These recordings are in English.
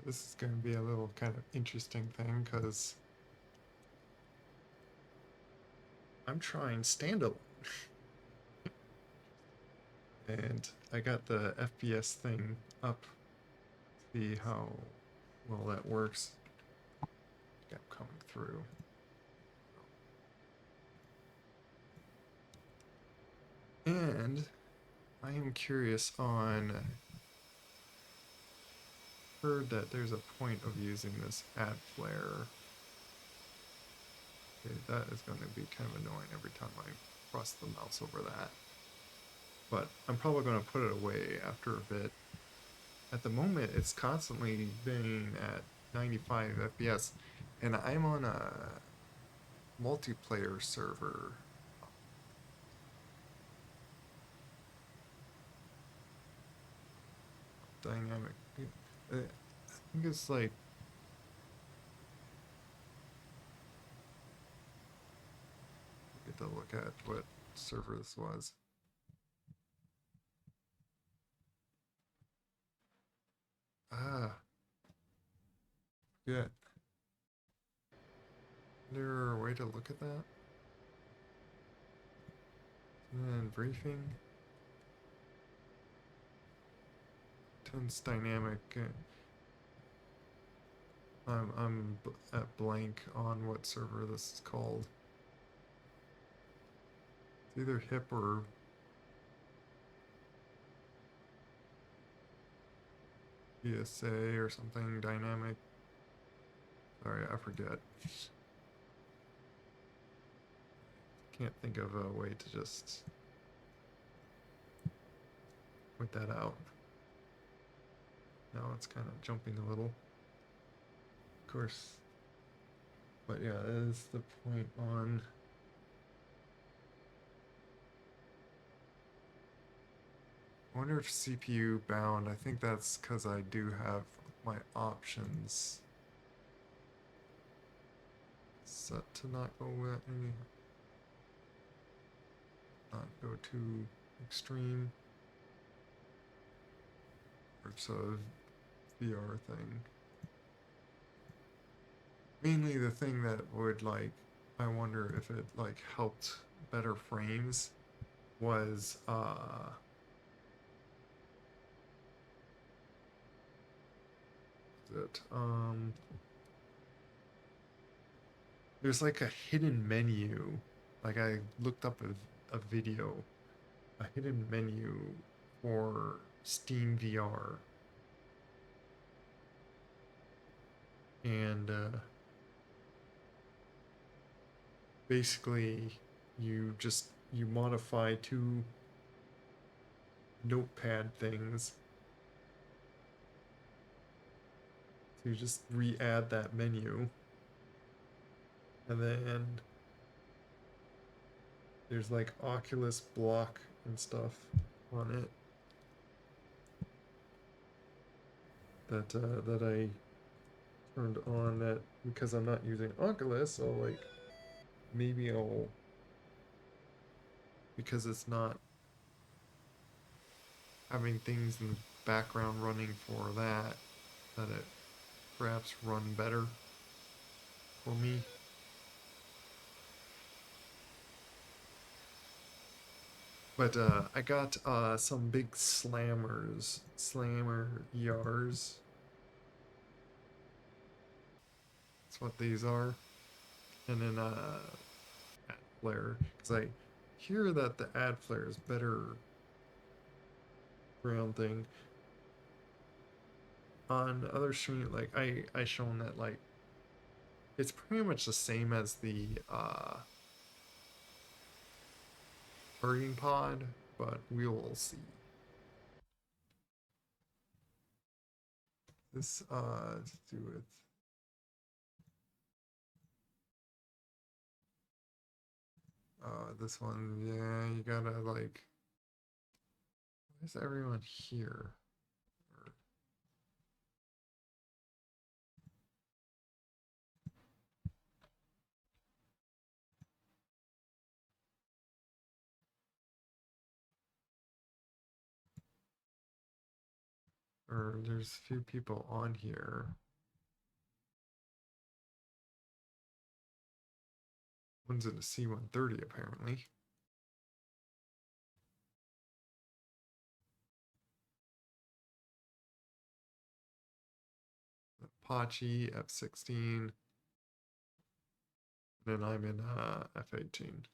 this is going to be a little kind of interesting thing because I'm trying standalone. And I got the FPS thing up. See how well that works. I'm coming through. And I am curious on. Heard that there's a point of using this add flare. Okay, that is going to be kind of annoying every time I cross the mouse over that. But I'm probably going to put it away after a bit. At the moment, it's constantly being at 95 FPS, and I'm on a multiplayer server. Dynamic. I think it's like. Get to look at what server this was. Yeah. Is there a way to look at that? And briefing. Tense dynamic. I'm at blank on what server this is called. It's either HIP or BSA or something dynamic. Sorry, I forget. Can't think of a way to just point that out. Now it's kind of jumping a little. Of course. But yeah, that is the point on. I wonder if CPU bound. I think that's because I do have my options set to not go not go too extreme. Or it's a VR thing. Mainly the thing that would like, I wonder if it like helped better frames was there's like a hidden menu. Like I looked up a video, a hidden menu for Steam VR. And basically you modify two notepad things. So you just re-add that menu. And then there's like Oculus block and stuff on it that I turned on that because I'm not using Oculus, so like maybe I'll, because it's not having things in the background running for that it perhaps run better for me. But I got some big slammer ERs. That's what these are. And then add flare, because I hear that the add flare is better ground thing. On other stream, like I shown that like it's pretty much the same as the hurrying pod, but we will see. This to do with this one. Yeah, you gotta like, why is everyone here? or there's a few people on here. One's in a C-130 apparently. Apache F-16. Then I'm in F-18.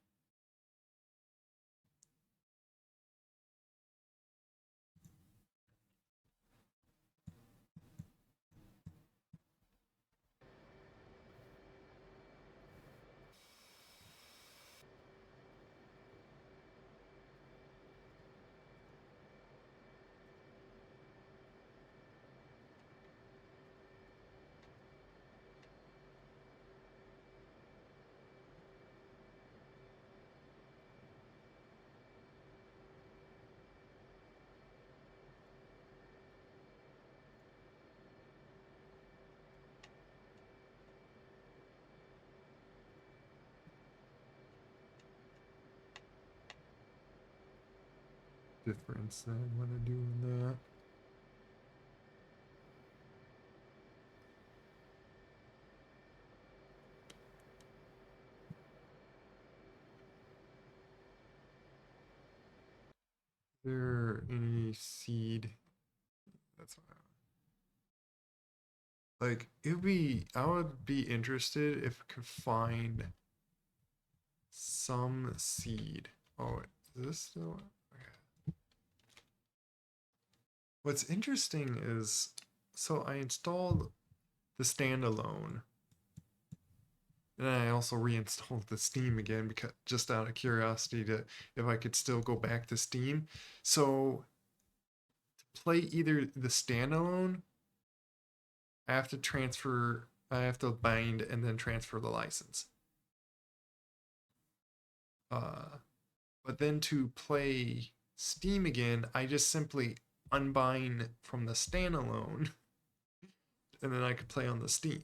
Difference that I want to do in that. Is there any seed? That's what like I would be interested if I could find some seed. Oh, is this still? Okay. What's interesting is, so I installed the standalone, and I also reinstalled the Steam again because just out of curiosity to if I could still go back to Steam. So to play either the standalone, I have to transfer. I have to bind and then transfer the license. But then to play Steam again, I just simply unbind from the standalone, and then I could play on the Steam.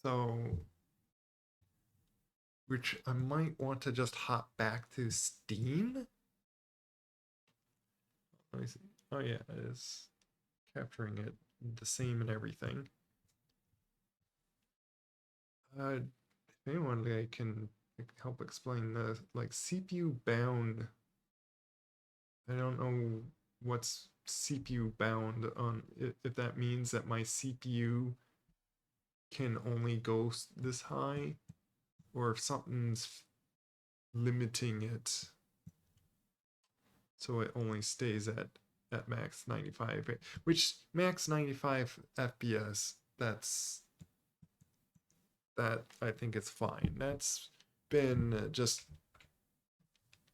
So, which I might want to just hop back to Steam. Let me see. Oh yeah, it is capturing it the same and everything. If anyone can help explain the like CPU bound. I don't know what's CPU bound on, if that means that my CPU can only go this high, or if something's limiting it so it only stays at max 95, which max 95 FPS, that I think it's fine. That's been just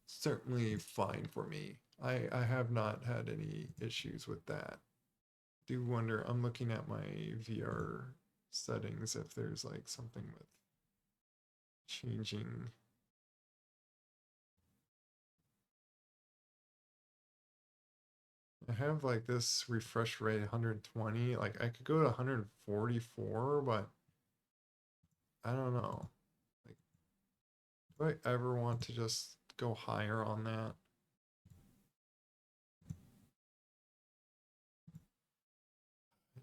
certainly fine for me. I have not had any issues with that. Do wonder, I'm looking at my VR settings if there's like something with changing. I have like this refresh rate 120. Like I could go to 144, but I don't know. Like, do I ever want to just go higher on that?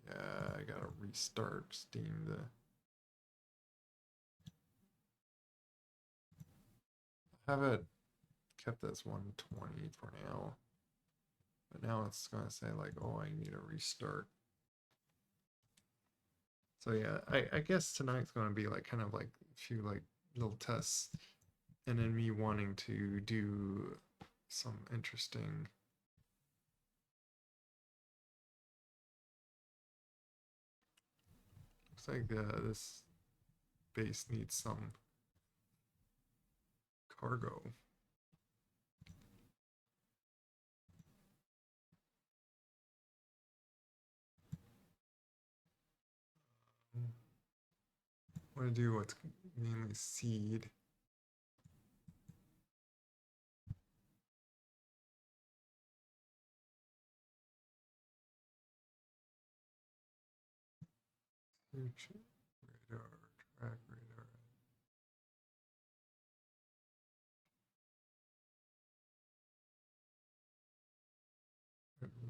Yeah, I gotta restart Steam to have it kept as 120 for now. But now it's gonna say like, oh, I need a restart. So yeah, I guess tonight's gonna be like kind of like a few like little tests, and then me wanting to do some interesting. Looks like this base needs some cargo. I want to do what's mainly seed. Search radar, track radar.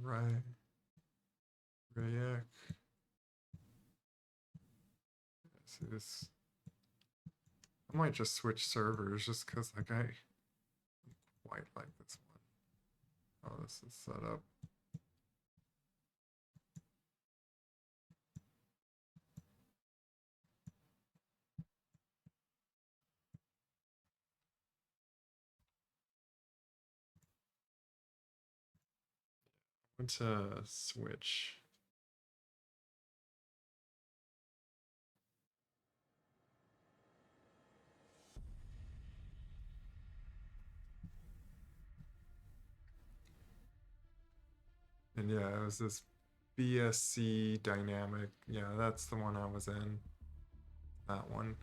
Right. Rayak. See this. I might just switch servers just because like I quite like this one. Oh, this is set up. I want to switch. And yeah, it was this BSC dynamic. Yeah, that's the one I was in. That one.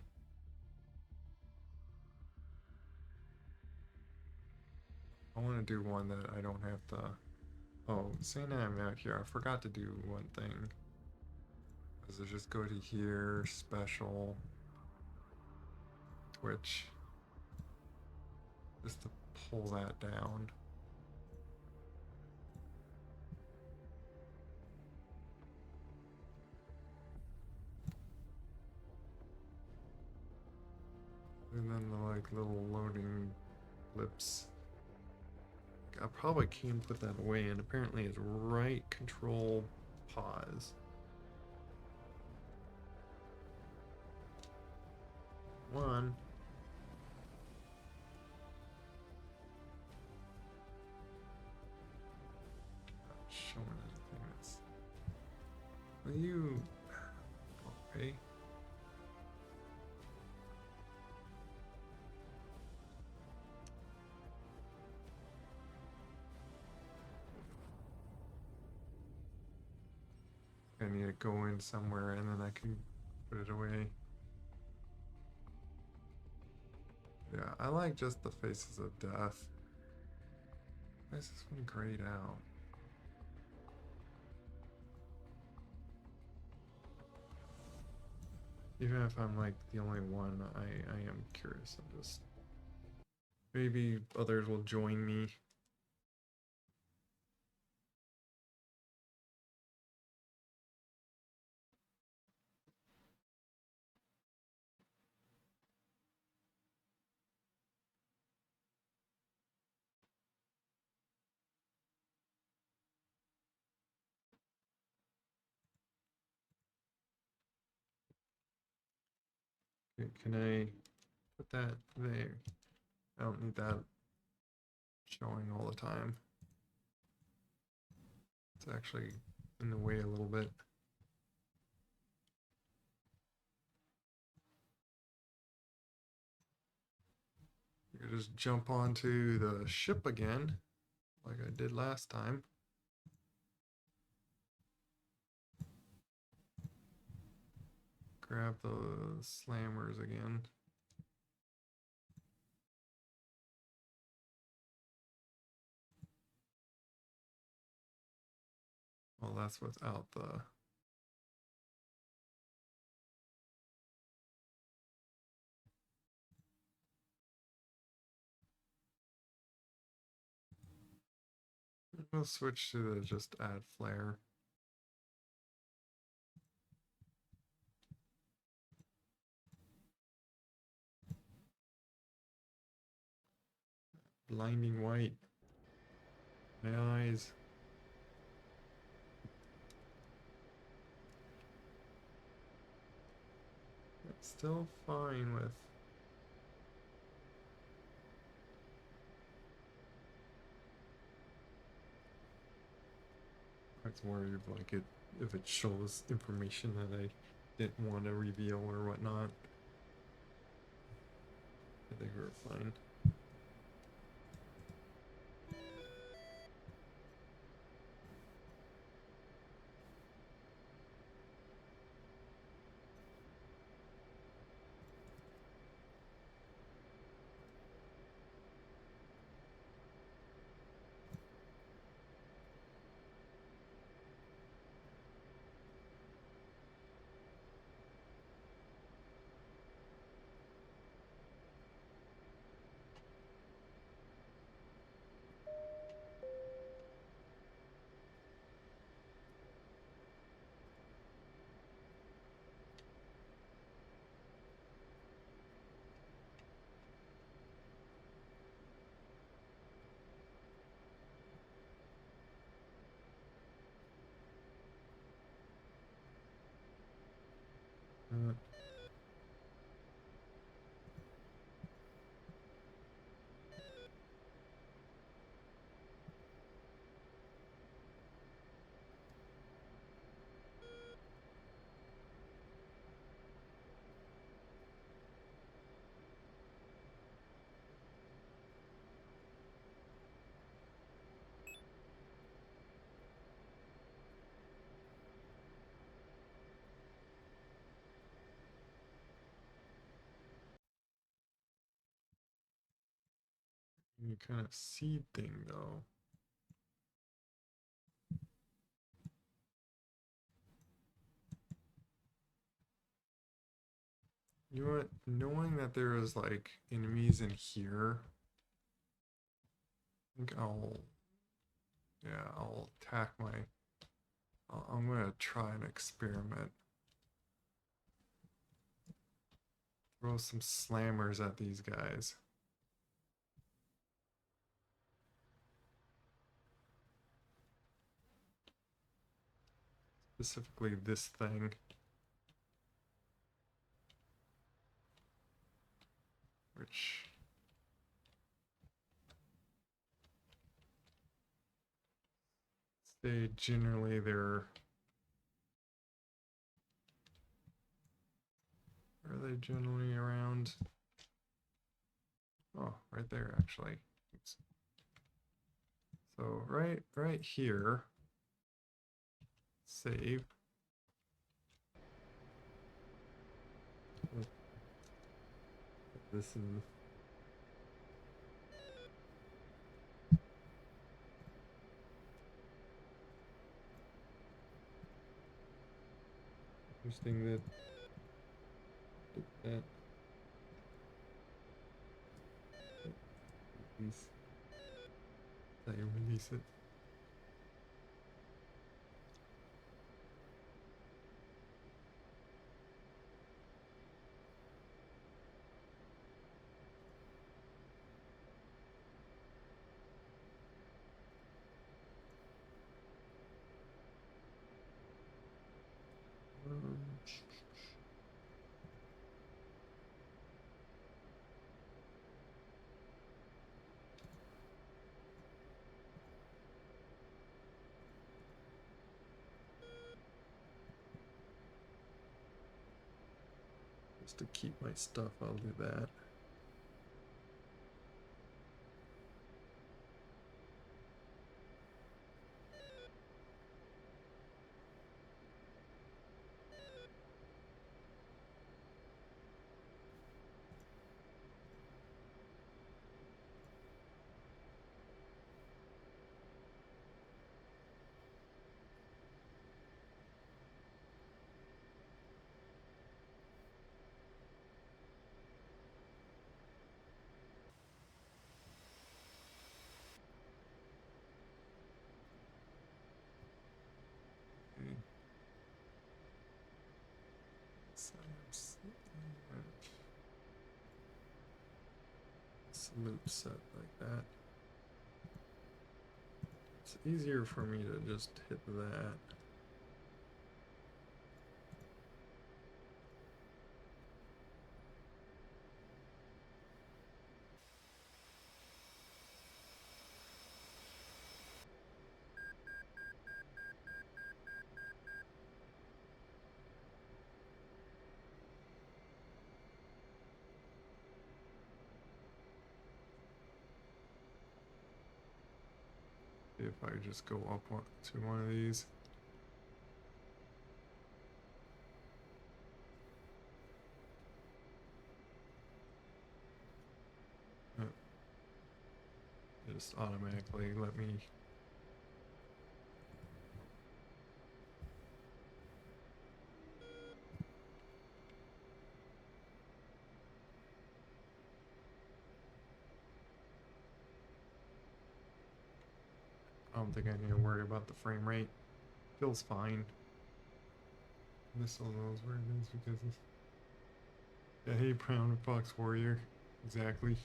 I want to do one that I don't have to. Oh, saying that I'm out here, I forgot to do one thing. Is to just go to here, special, Twitch, just to pull that down. And then the like little loading blips. I probably can put that away, and apparently it's right control pause. One. Not showing anything that's. Will you. Okay. I need to go in somewhere and then I can put it away. Yeah, I like just the faces of death. Why is this one grayed out? Even if I'm like the only one, I am curious. I'm just. Maybe others will join me. Okay, can I put that there? I don't need that showing all the time. It's actually in the way a little bit. You could just jump onto the ship again, like I did last time. Grab the slammers again. Well, that's without the. We'll switch to the just add flare. Blinding white. My eyes. It's still fine with. I was worried like it if it shows information that I didn't want to reveal or whatnot. I think we're fine. Any kind of seed thing though. You know what? Knowing that there is like enemies in here, I think I'll attack I'm gonna try an experiment. Throw some slammers at these guys. Specifically this thing. Which they generally are they generally around? Oh, right there actually. Oops. So right here. Save. This in. Interesting that release. That you release it. Just to keep my stuff, I'll do that. Salute set like that. It's easier for me to just hit that. If I just go up to one of these. Just automatically let me. I don't think I need to worry about the frame rate. Feels fine. Missile knows where it is because of. Yeah, hey, Brown Fox Warrior. Exactly.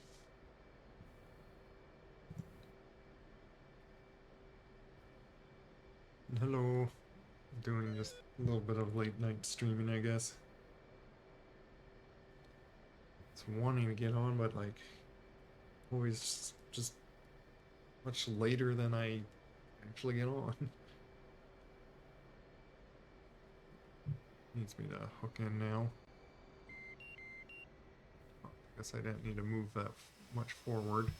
Hello. Doing just a little bit of late night streaming, I guess. It's wanting to get on, but like always just much later than I actually get on. Needs me to hook in now. I guess I didn't need to move that much forward.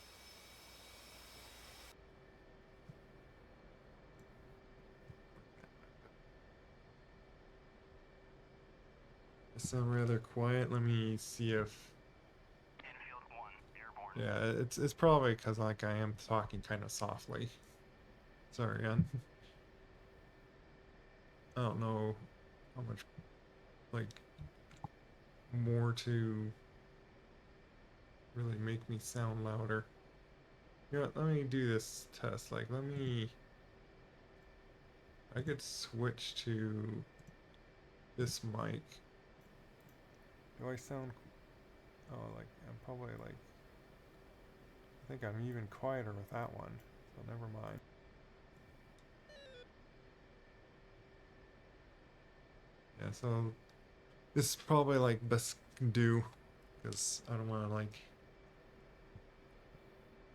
I sound rather quiet. Let me see if Yeah, it's probably because like I am talking kind of softly. Sorry, I don't know how much like more to really make me sound louder. You know what, let me do this test. Like, I could switch to this mic. Do I sound, oh, like, I'm probably like, I think I'm even quieter with that one, so never mind. Yeah, so this is probably like best do, because I don't want to like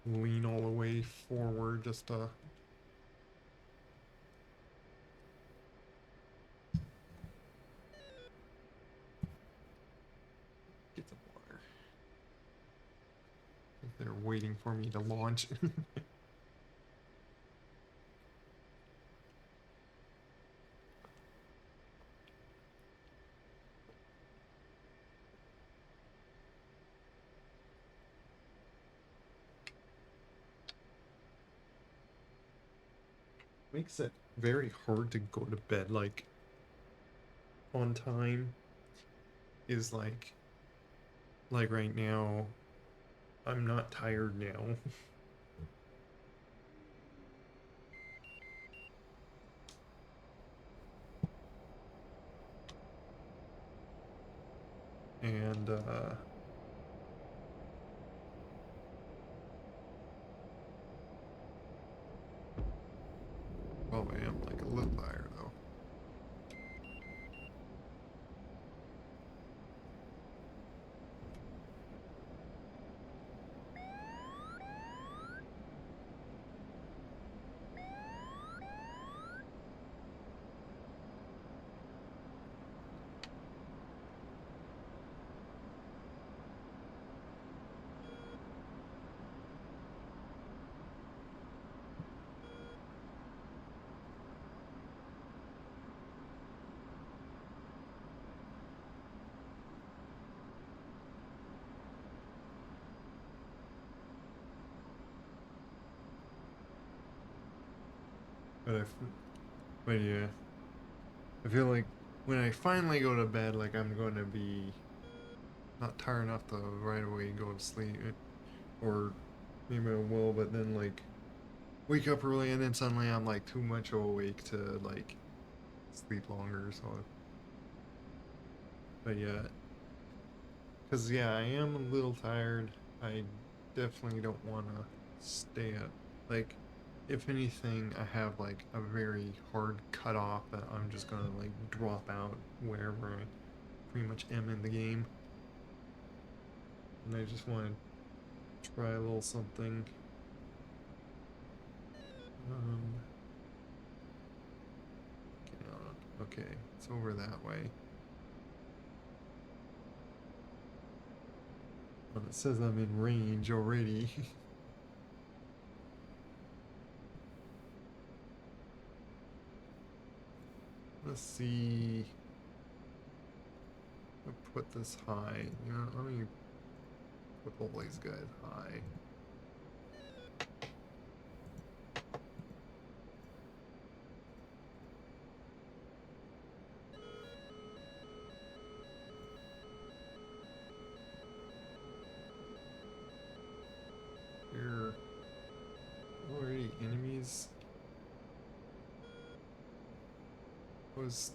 lean all the way forward just to get some water. I think they're waiting for me to launch. Makes it very hard to go to bed like on time. Is like right now, I'm not tired now. And well, I am like a little tired though. But but yeah, I feel like when I finally go to bed, like I'm going to be not tired enough to right away go to sleep, or maybe I will, but then like wake up early and then suddenly I'm like too much awake to like sleep longer. So, but yeah, because yeah, I am a little tired. I definitely don't want to stay up. Like, if anything, I have like a very hard cutoff that I'm just gonna like drop out wherever I pretty much am in the game. And I just want to try a little something. Um, okay, it's over that way. Well, it says I'm in range already. Let's see. I'll put this high. You know, let me put all these guys high. Here, already enemies. Was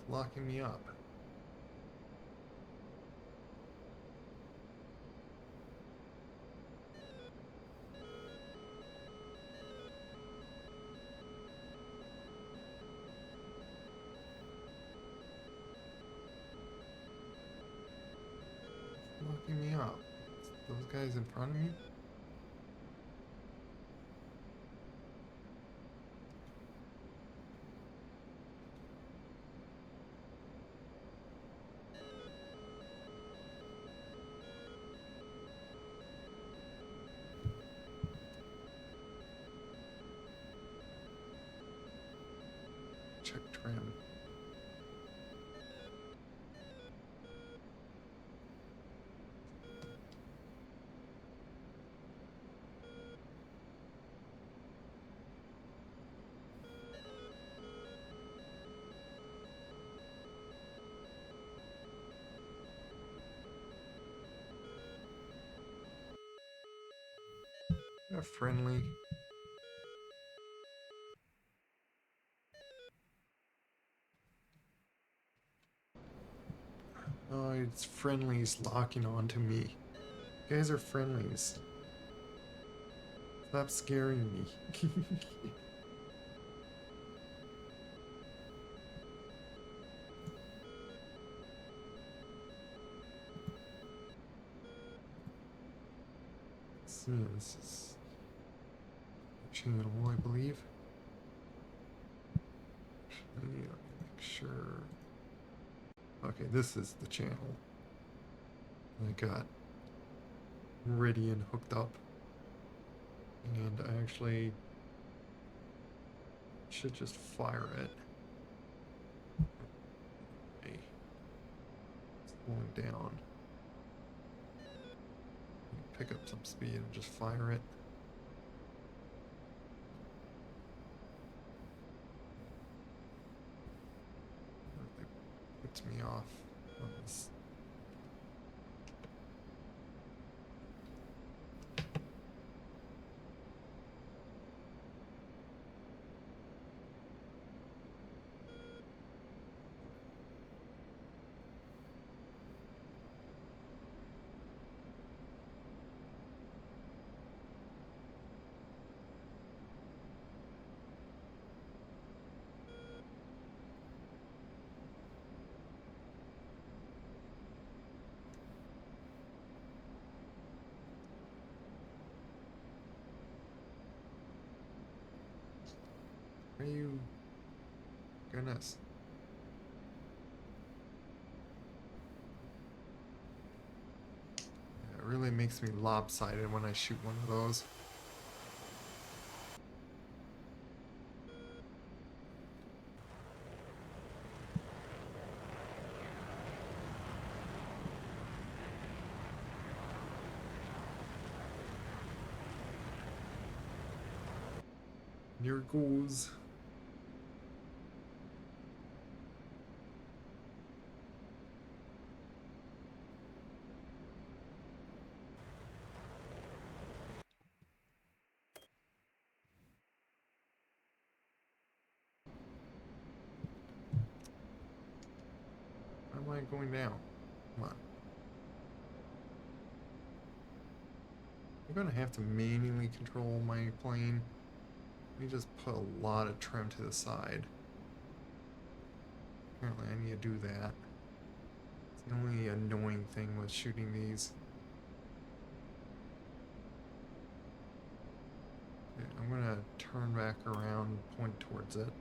locking me up. Locking me up. Those guys in front of me? Check trim. Friendly. Oh, it's friendlies locking onto me. You guys are friendlies. Stop scaring me. See, this is the channel, I believe. Let me make sure. Okay, this is the channel. I got Meridian hooked up, and I actually should just fire it. Okay. Slowing down. Pick up some speed and just fire it. It puts me off on this. Are you? Goodness. It really makes me lopsided when I shoot one of those. Here it goes. Where am I going now? Come on. I'm gonna have to manually control my plane. Let me just put a lot of trim to the side. Apparently I need to do that. It's the only annoying thing with shooting these. Okay, I'm gonna turn back around and point towards it.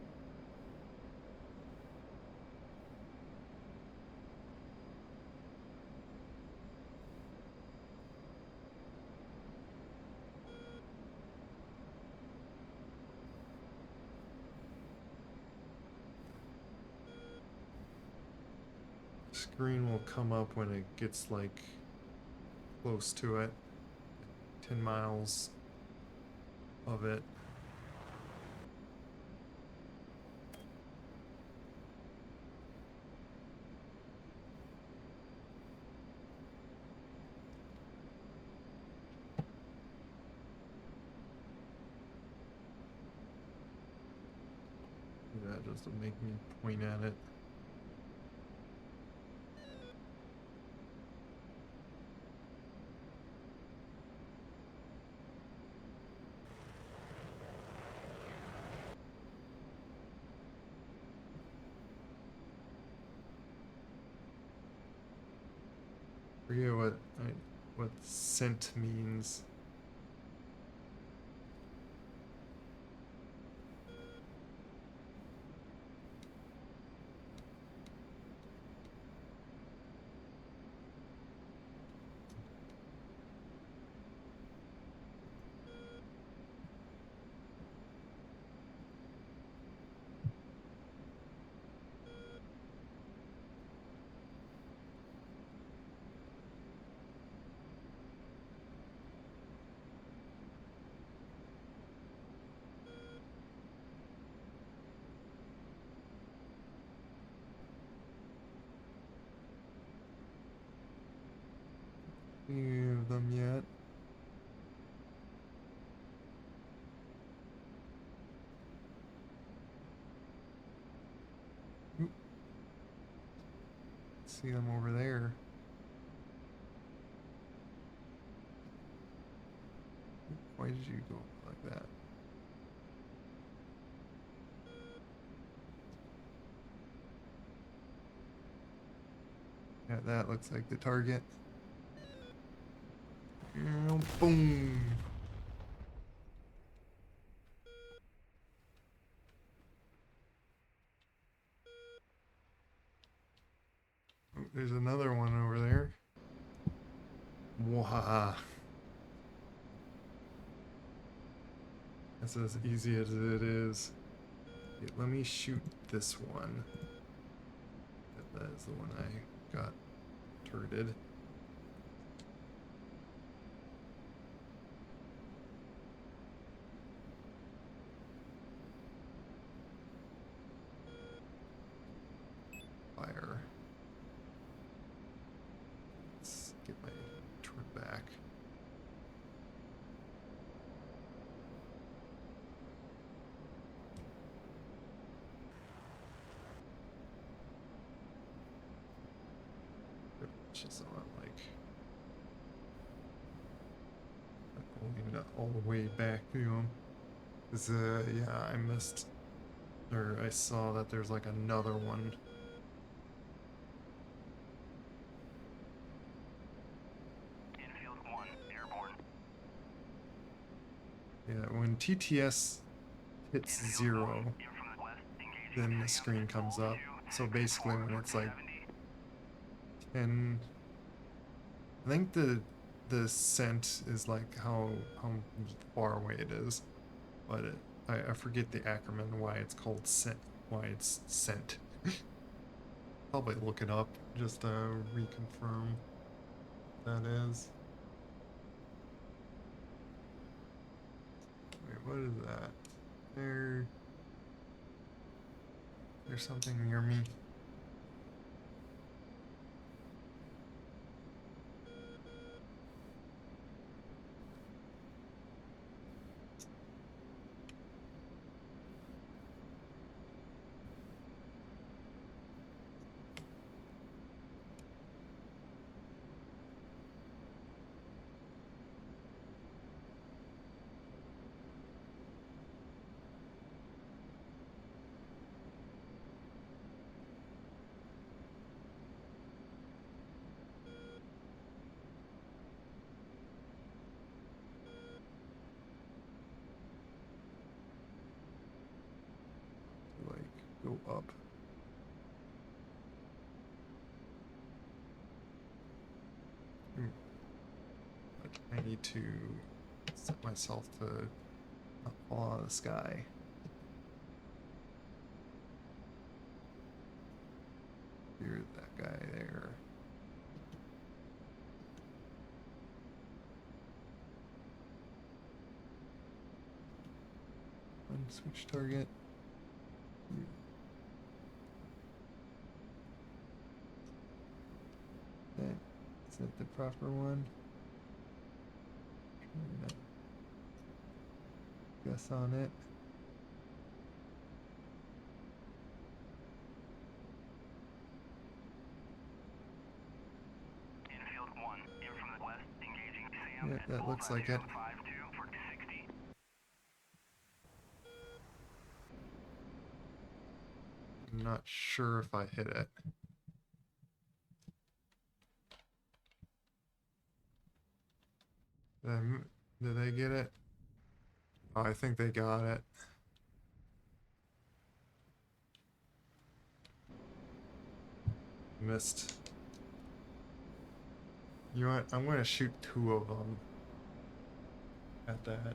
Screen will come up when it gets like close to it. 10 miles of it. That just to make me point at it. Forget what scent means. any of them yet. Oop. See them over there. Why did you go like that? Yeah, that looks like the target. Boom! Oh, there's another one over there. Wow. That's as easy as it is. Okay, let me shoot this one. That is the one I got turreted. Fire. Let's get my turret back. Just so I'm like pulling it all the way back to him. Cause yeah, I missed, or I saw that there's like another one. Infield 1, airborne. Yeah, when TTS hits Infield 0, 1, in from the west, then the engaging screen comes up. So basically when it's like 10, I think the scent is like how far away it is, but I forget the acronym why it's called scent, why it's scent. Probably look it up just to reconfirm what that is. Wait, what is that? There's something near me. Like go up. I need to set myself to not fall out of the sky. Here's that guy there. Switch target. Is that the proper one? Guess on it. Infield 1, in from the west, engaging Sam. Yeah, that looks like it. 5-2 for 60. I'm not sure if I hit it. Did they get it? Oh, I think they got it. Missed. You know what? I'm going to shoot 2 of them at that.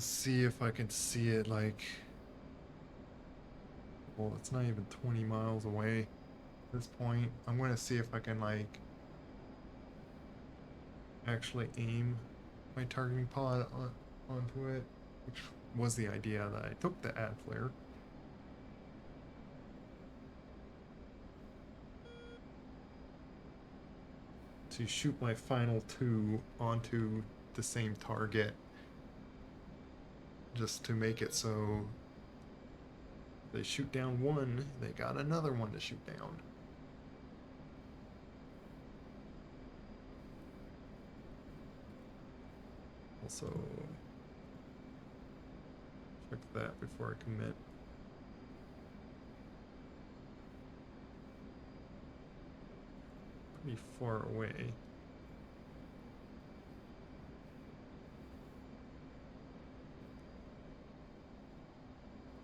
see if I can see it like. Well, it's not even 20 miles away at this point. I'm gonna see if I can like actually aim my targeting pod onto it, which was the idea that I took the ad flare. To shoot my final two onto the same target, just to make it so they shoot down one, they got another one to shoot down. Also, check that before I commit. Pretty far away.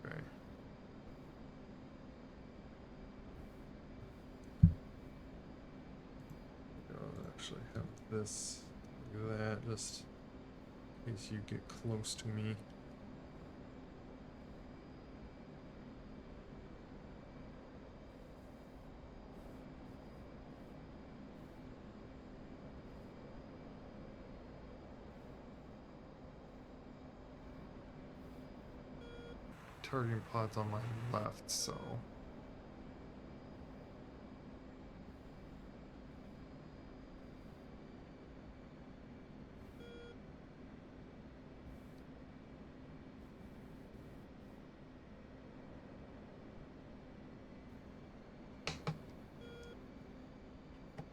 Okay. I'll actually have this like that, just in case you get close to me. Targeting pod's on my left, so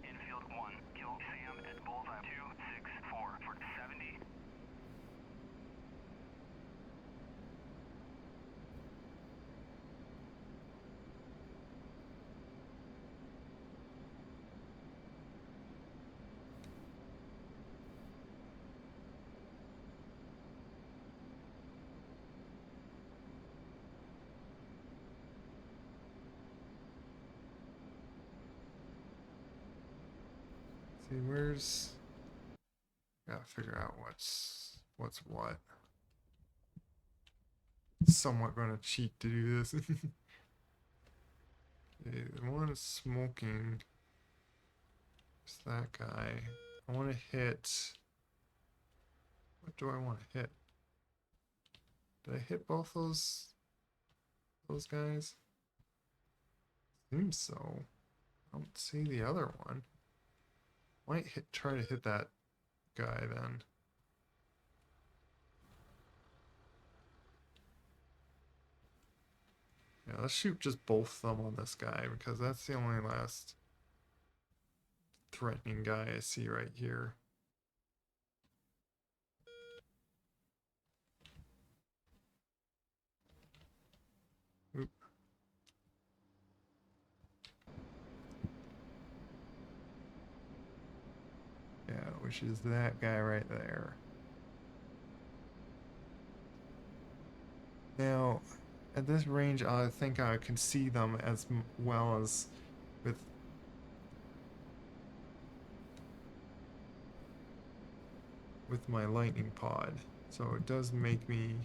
Infield 1, kill Sam at bullseye 264 for 70. see where's. Gotta figure out what's what. Somewhat gonna cheat to do this. Okay, the one is smoking. It's that guy. I want to hit. What do I want to hit? Did I hit both those guys? Seems so. I don't see the other one. Might try to hit that guy then. Yeah, let's shoot just both of them on this guy because that's the only last threatening guy I see right here. Oop. Yeah, which is that guy right there. Now, at this range, I think I can see them as well as with my lightning pod. So it does make me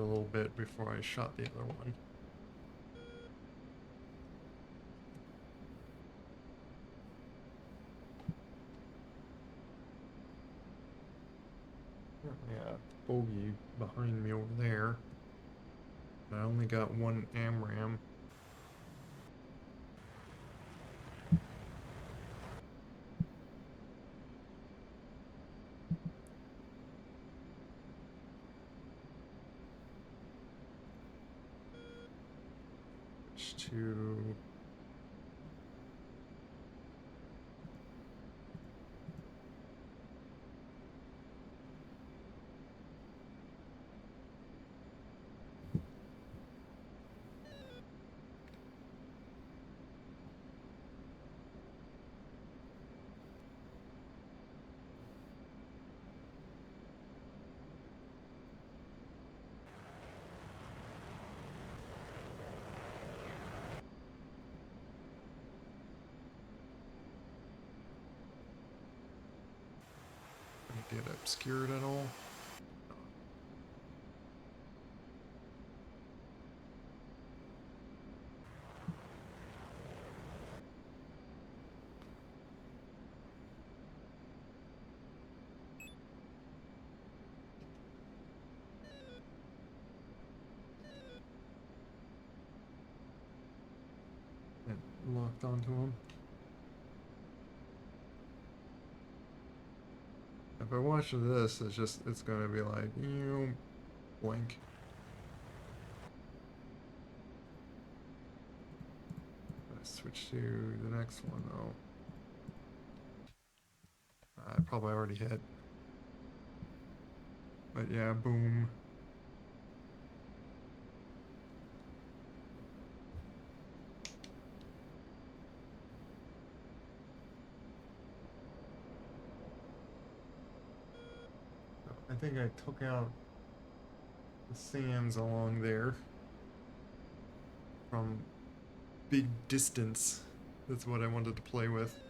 a little bit before I shot the other one. Yeah, bogey behind me over there. I only got one AMRAM. To get obscured at all. And locked onto him. If I watch this, it's gonna be like, you blink. Let's switch to the next one though. I probably already hit. But yeah, boom. I think I took out the SAMs along there from big distance. That's what I wanted to play with.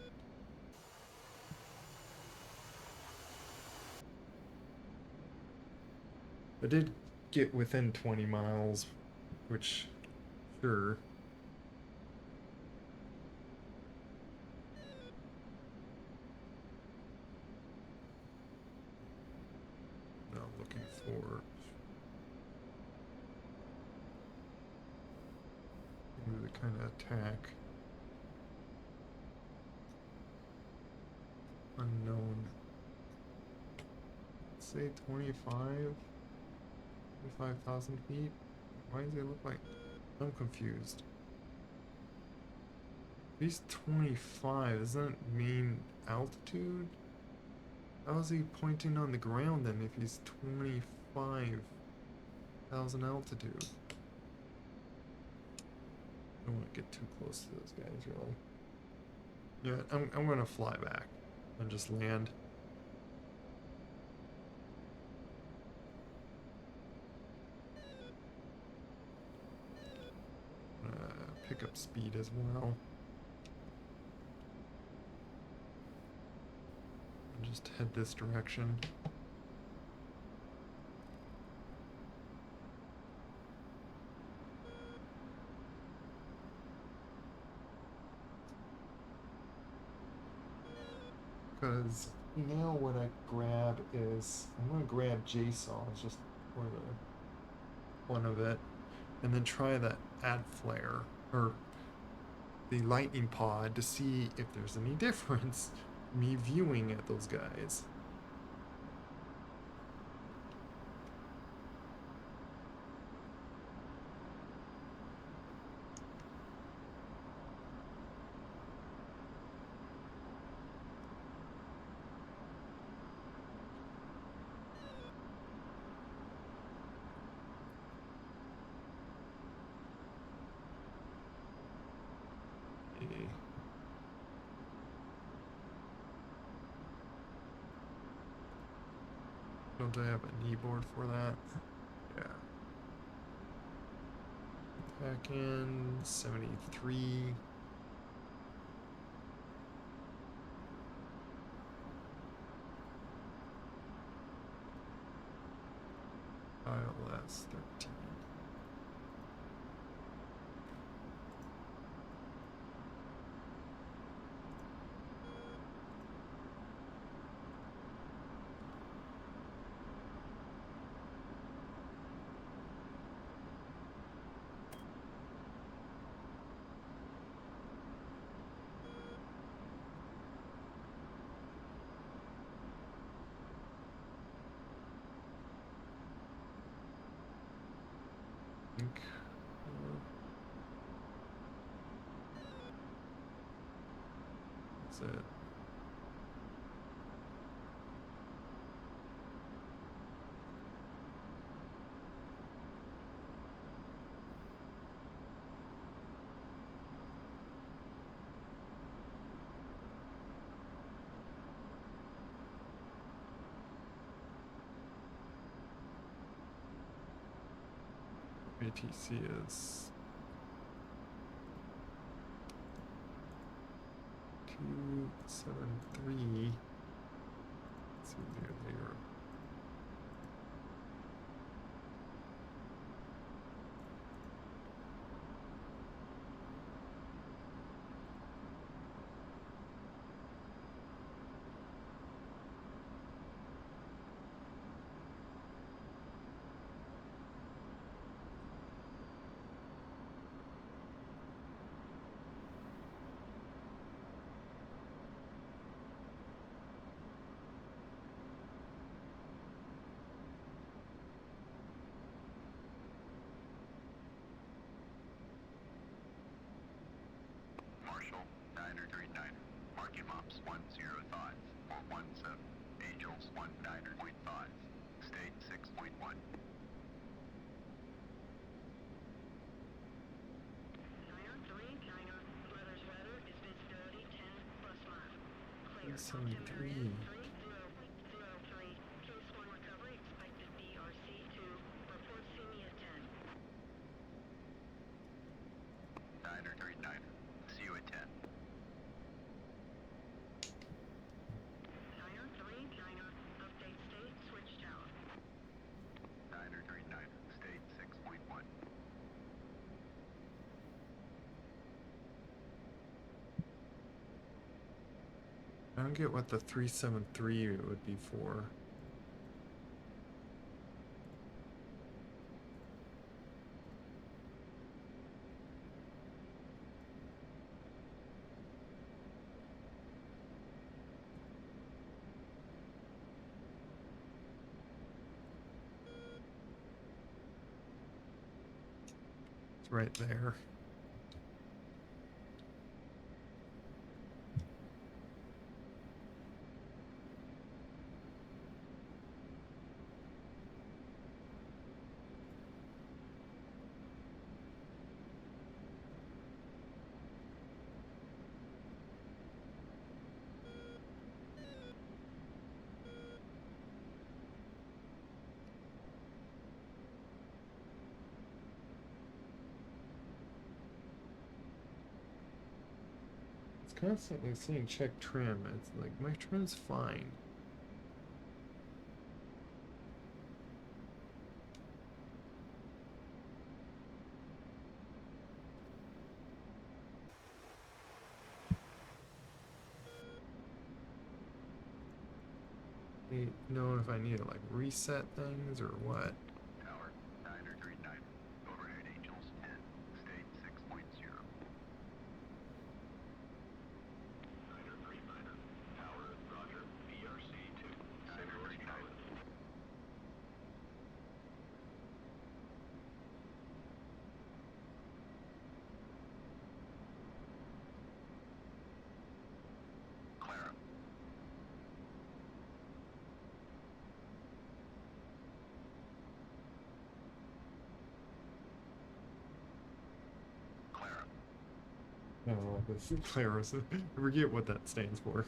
I did get within 20 miles, which, sure. Now I'm looking for the kind of attack. Unknown. Let's say 25,000 feet? Why does it look like... I'm confused. If he's 25, does that mean altitude? How is he pointing on the ground then if he's 25,000 altitude? I don't want to get too close to those guys, really. Yeah, I'm gonna fly back and just land. Pick up speed as well. And just head this direction. Because now what I grab is, I'm gonna grab JSON, it's just for the fun of it, and then try the add flare, or the lightning pod, to see if there's any difference me viewing at those guys. Don't I have a kneeboard for that? Yeah. Back in 73. File minus 13. Think, that's it. ATC is 273. Let's see there. Marshall, 939. Marking mops 10 thoughts, 417. Angels 19.5. State 6.1. 903, China. Weather's weather is visibility 10 plus mile. Clear. 73. 3003. Case 1 recovery expected BRC 2. Report see me at 10. 939. See you at 10. 903, China. Update state, switch tower. 939, state 6.1. I don't get what the 373 would be for. It's right there. Constantly saying check trim. It's like my trim's fine. Know if I need to like reset things or what. Tower 939. Overhead Angels 10. State 6.0. 939. Tower, Roger. BRC 2. 939. Clara. Clara. Oh, this is Claris. I forget what that stands for.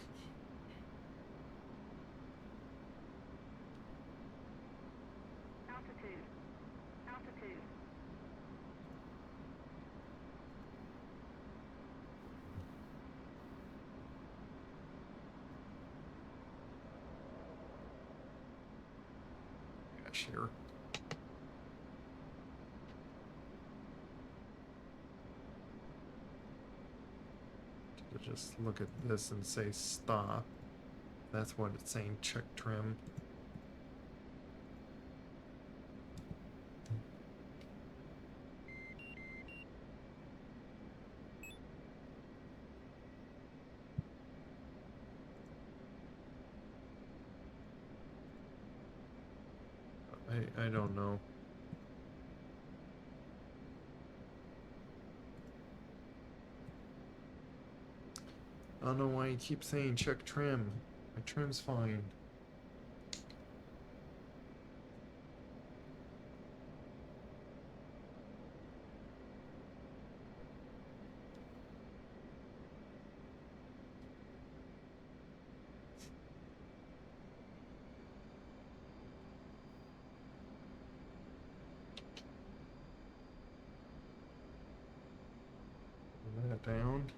Altitude. Altitude. Gosh, here. just look at this and say stop. That's what it's saying, check trim. I don't know. I don't know why you keep saying check trim. My trim's fine. Put that down.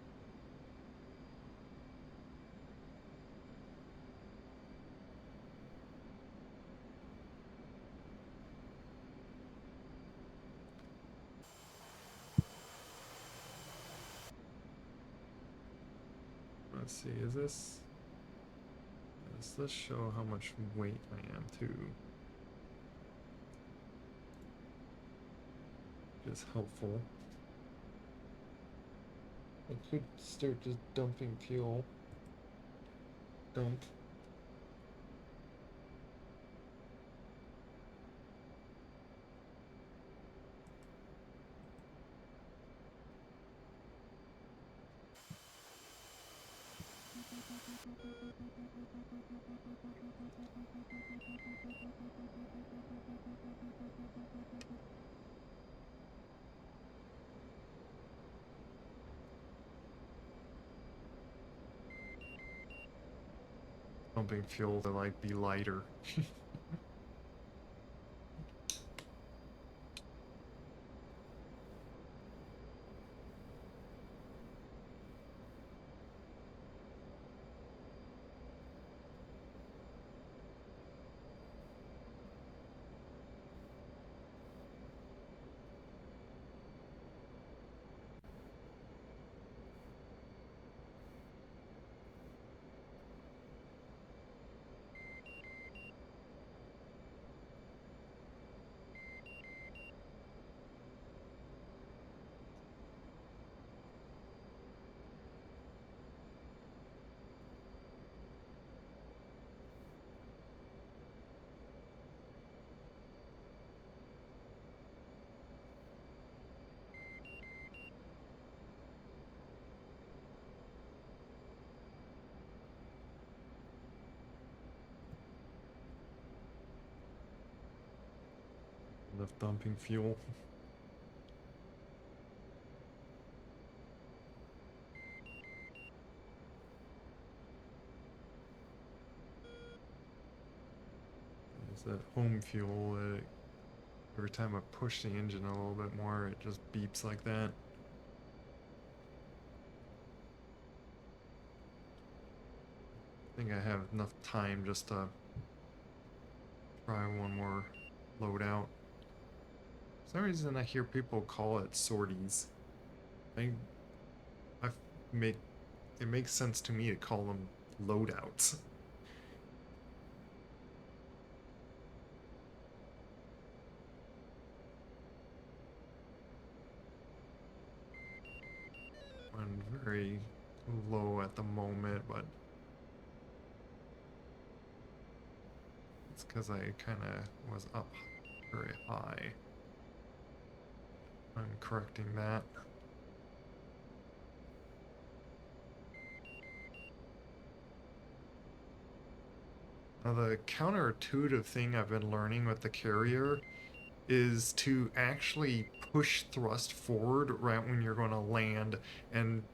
Let's see, does this show how much weight I am too? Which is helpful. I could start just dumping fuel. Dump. Dumping fuel to like be lighter. Enough dumping fuel. Is that home fuel? Every time I push the engine a little bit more, it just beeps like that. I think I have enough time just to try one more loadout. For some reason I hear people call it sorties. I make it makes sense to me to call them loadouts. I'm very low at the moment, but it's because I kind of was up very high. I'm correcting that. Now the counterintuitive thing I've been learning with the carrier is to actually push thrust forward right when you're going to land and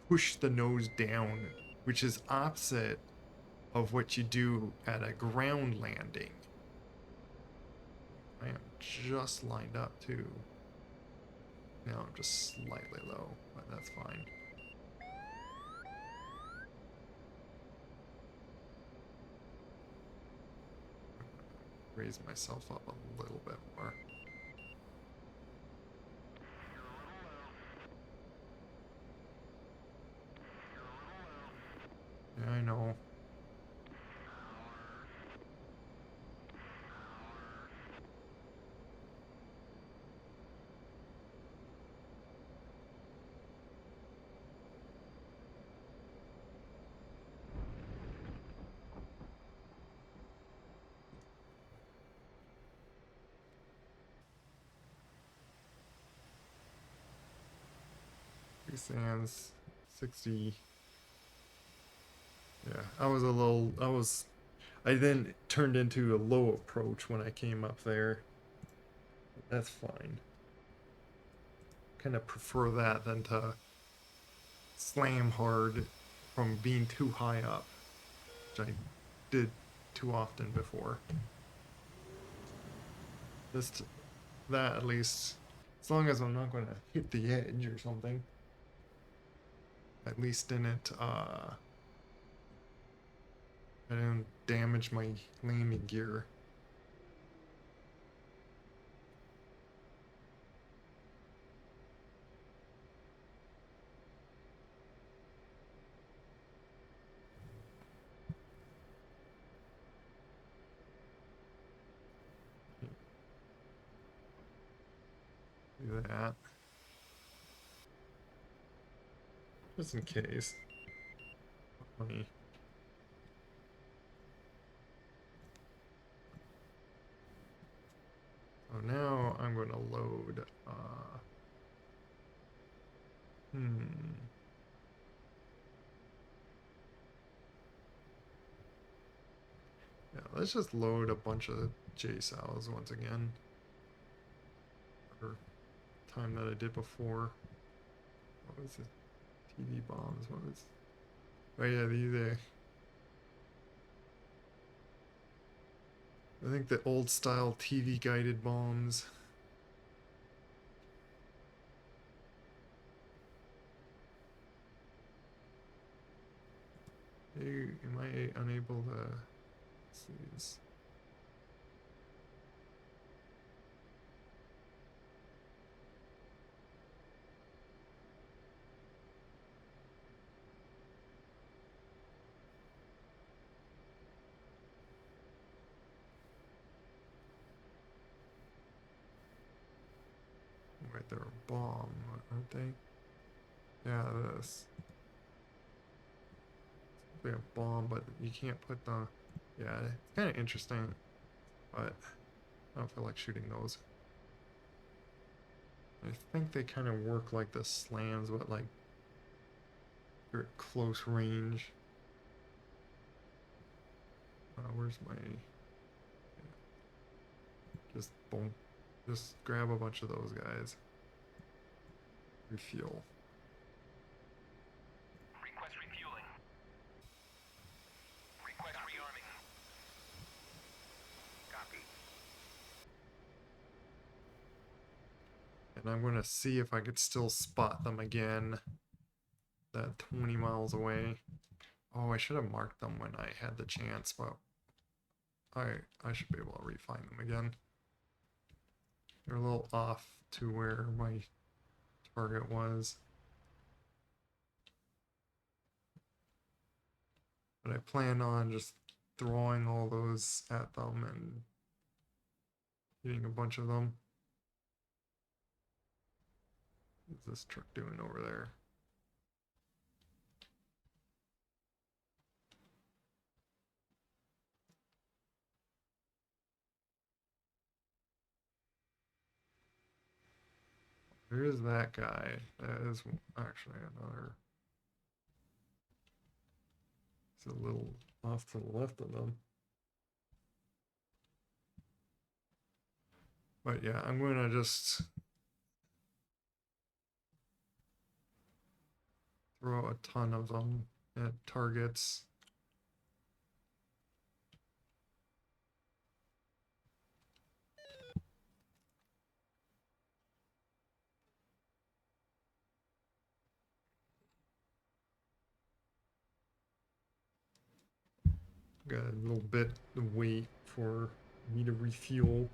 push the nose down, which is opposite of what you do at a ground landing. I am just lined up too. Now I'm just slightly low, but that's fine. Raise myself up a little bit more. know. Sands 60. Yeah, I then turned into a low approach when I came up there. That's fine. Kind of prefer that than to slam hard from being too high up, which I did too often before. Just that at least, as long as I'm not going to hit the edge or something, at least didn't I didn't damage my landing gear. Do that. Just in case. Funny. So now I'm going to load. Yeah, let's just load a bunch of JSOWs once again. Or time that I did before. What was it? TV bombs. What was? Oh yeah, these. I think the old style TV guided bombs. Hey, am I unable to see this? Wait, they're a bomb, aren't they? Yeah, this. They're a bomb, but you can't put the. Yeah, it's kind of interesting, but I don't feel like shooting those. I think they kind of work like the slams, but like they're at close range. Where's my? Just boom. Just grab a bunch of those guys. Refuel. Request refueling. Request rearming. Copy. And I'm going to see if I could still spot them again. That 20 miles away. Oh, I should have marked them when I had the chance, but I should be able to refine them again. They're a little off to where my target was. But I plan on just throwing all those at them and hitting a bunch of them. What's this truck doing over there? There's that guy. That is actually another. It's a little off to the left of them. But yeah, I'm going to just throw a ton of them at targets. Got a little bit to wait for me to refuel.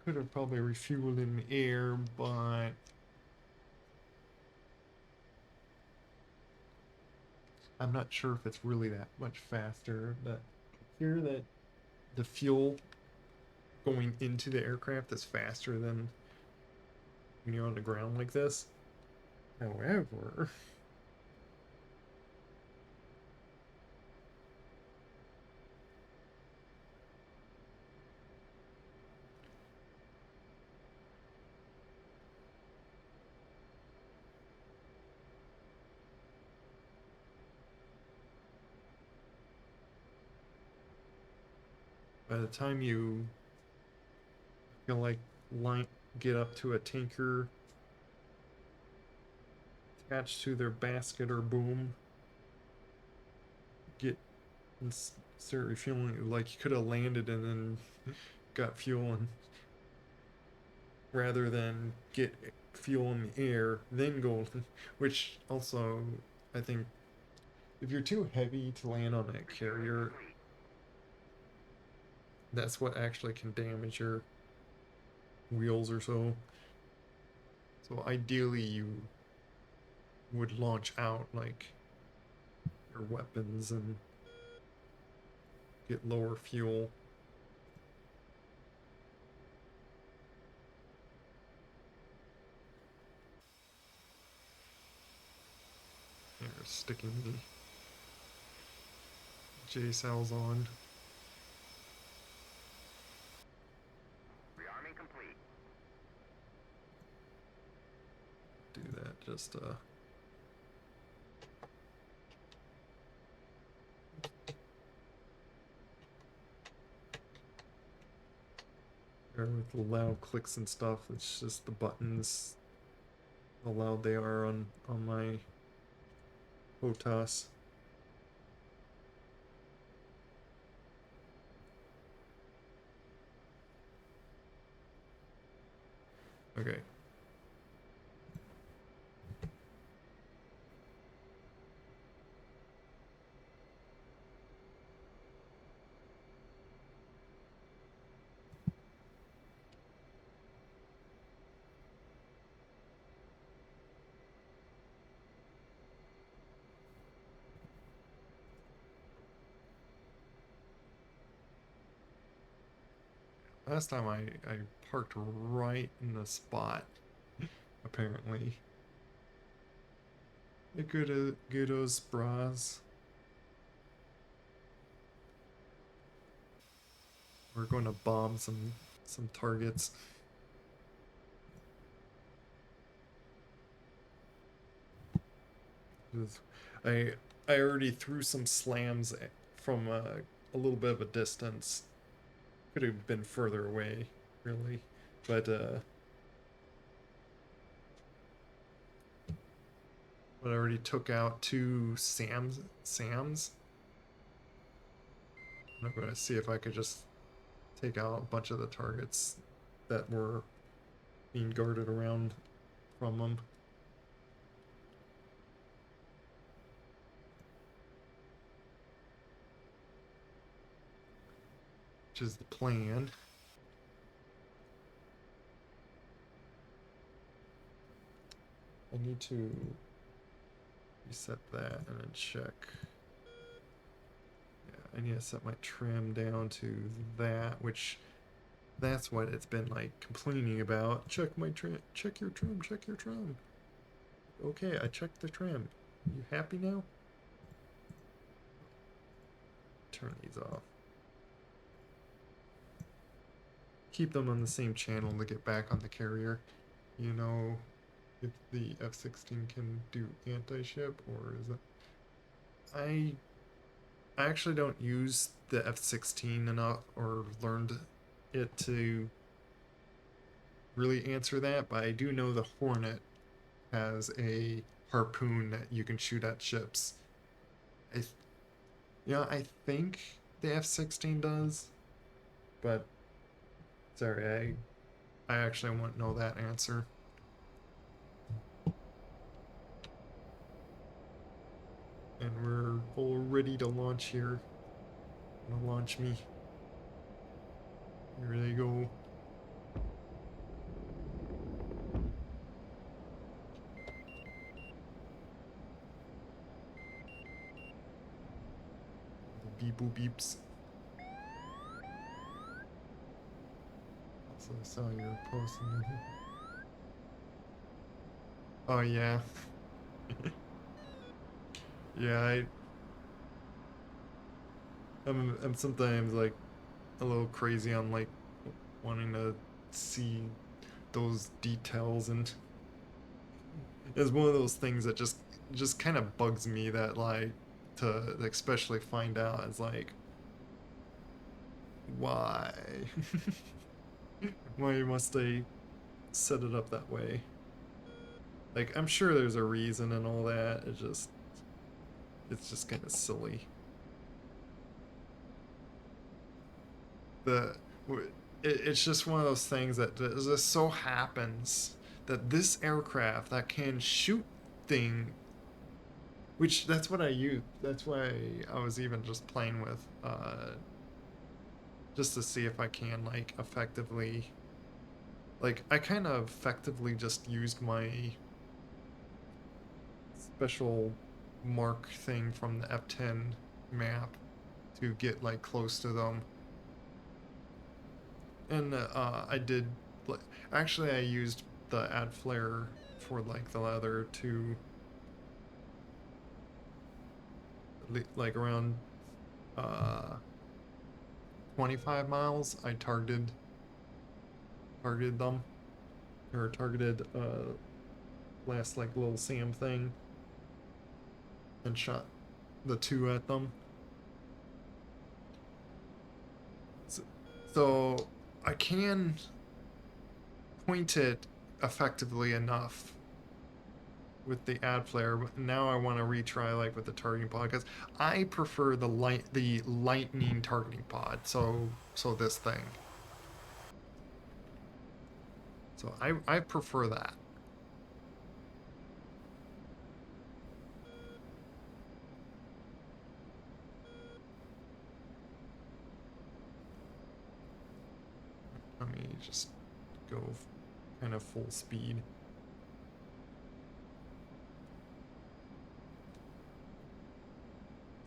Could have probably refueled in the air, but I'm not sure if it's really that much faster, but I hear that the fuel going into the aircraft is faster than when you're on the ground like this. However, by the time you feel like line get up to a tanker attached to their basket or boom, get and start refueling, like you could have landed and then got fuel, and rather than get fuel in the air then go, which also I think if you're too heavy to land on a carrier, that's what actually can damage your wheels or so. So ideally you would launch out like your weapons and get lower fuel. They're sticking the J cells on. Rearming complete. Do that just with the loud clicks and stuff. It's just the buttons, how loud they are on my HOTAS. Okay. Last time I parked right in the spot, apparently. The goodos bras. We're going to bomb some targets. I I already threw some slams from a little bit of a distance. Could have been further away, really, but I already took out two Sams. I'm going to see if I could just take out a bunch of the targets that were being guarded around from them. Which is the plan. I need to reset that and then check. Yeah, I need to set my trim down to that, which that's what it's been like complaining about. Check my trim, check your trim, check your trim. Okay, I checked the trim. You happy now? Turn these off. Keep them on the same channel to get back on the carrier. You know, if the F-16 can do anti-ship, or is it? I actually don't use the F-16 enough or learned it to really answer that, but I do know the Hornet has a harpoon that you can shoot at ships. I think the F-16 does, but sorry, I actually won't know that answer. And we're all ready to launch here. Gonna launch me. Here they go. beep boop beeps. Also, I saw your post. Oh yeah, yeah. I'm sometimes like a little crazy on like wanting to see those details, and it's one of those things that just kind of bugs me that like to especially find out is like why why must they set it up that way? Like I'm sure there's a reason and all that. It's just kind of silly. The it's just one of those things that just so happens that this aircraft that can shoot thing, which that's what I use. That's why I was even just playing with, just to see if I can like effectively, like I kind of effectively just used my special mark thing from the F10 map to get like close to them. And I did, actually, I used the add flare for like the leather to like around uh 25 miles. I targeted them, or targeted last like little Sam thing, and shot the two at them. So, so I can point it effectively enough with the ad flare, but now I want to retry like with the targeting pod because I prefer the lightning targeting pod. So this thing. So I prefer that. Let me just go kind of full speed.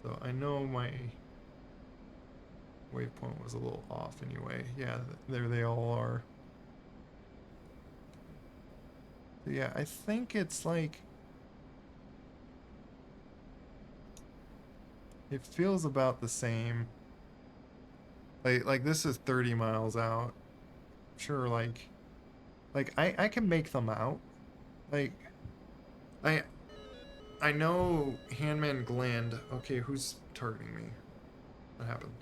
So I know my waypoint was a little off anyway. Yeah, there they all are. So yeah, I think it's like it feels about the same. Like this is 30 miles out. Sure, like I can make them out. Like I I know Handman Gland. Okay, who's targeting me? What happened?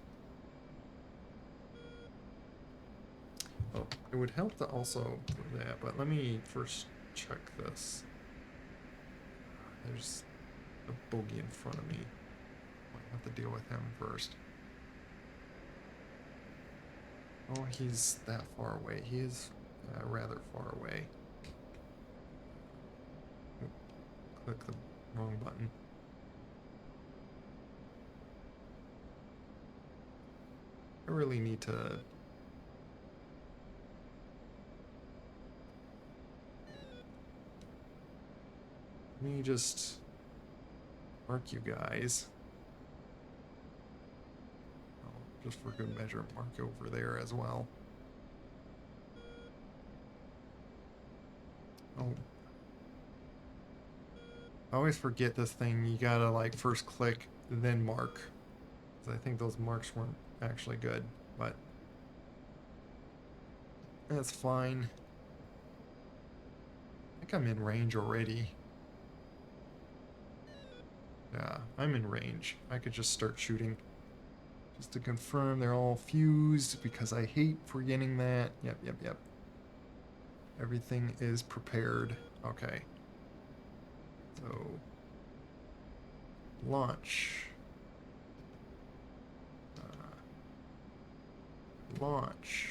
Oh, it would help to also do that, but let me first check this. There's a bogey in front of me. Might have to deal with him first. Oh, he's that far away. He is rather far away. Click the wrong button. I really need to... Let me just mark you guys. Oh, just for good measure, mark over there as well. Oh. I always forget this thing. You gotta like first click, then mark. Because I think those marks weren't actually good, but that's fine. I think I'm in range already. Yeah, I'm in range. I could just start shooting. Just to confirm they're all fused because I hate forgetting that. Yep. Everything is prepared. Okay. So, launch. Launch.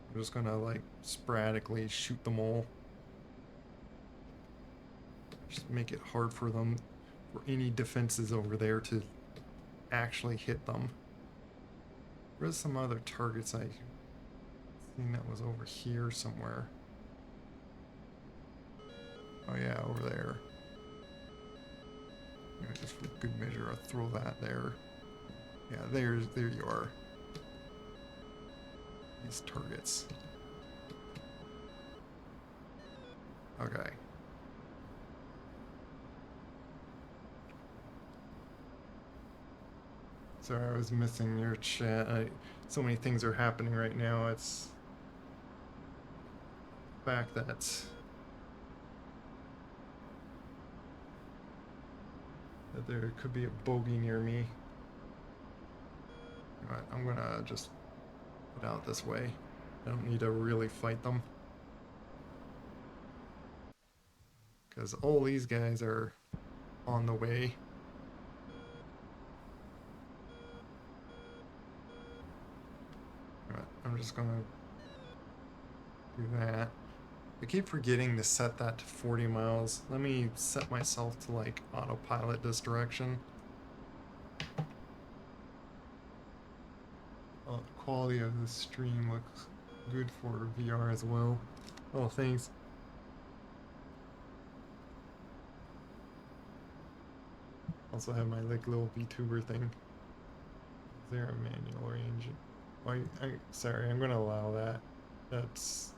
I'm just gonna like sporadically shoot them all. Just make it hard for them, for any defenses over there to actually hit them. There's some other targets I seen that was over here somewhere. Oh yeah, over there. You know, just for good measure, I'll throw that there. Yeah, there you are. These targets. Okay. Sorry, I was missing your chat. So many things are happening right now. It's the fact that there could be a bogey near me. Alright, I'm gonna just get out this way. I don't need to really fight them. Because all these guys are on the way. Alright, I'm just gonna do that. I keep forgetting to set that to 40 miles. Let me set myself to like autopilot this direction. Quality of the stream looks good for VR as well. Oh, thanks. Also have my like little VTuber thing. Is there a manual range? Sorry, I'm gonna allow that. That's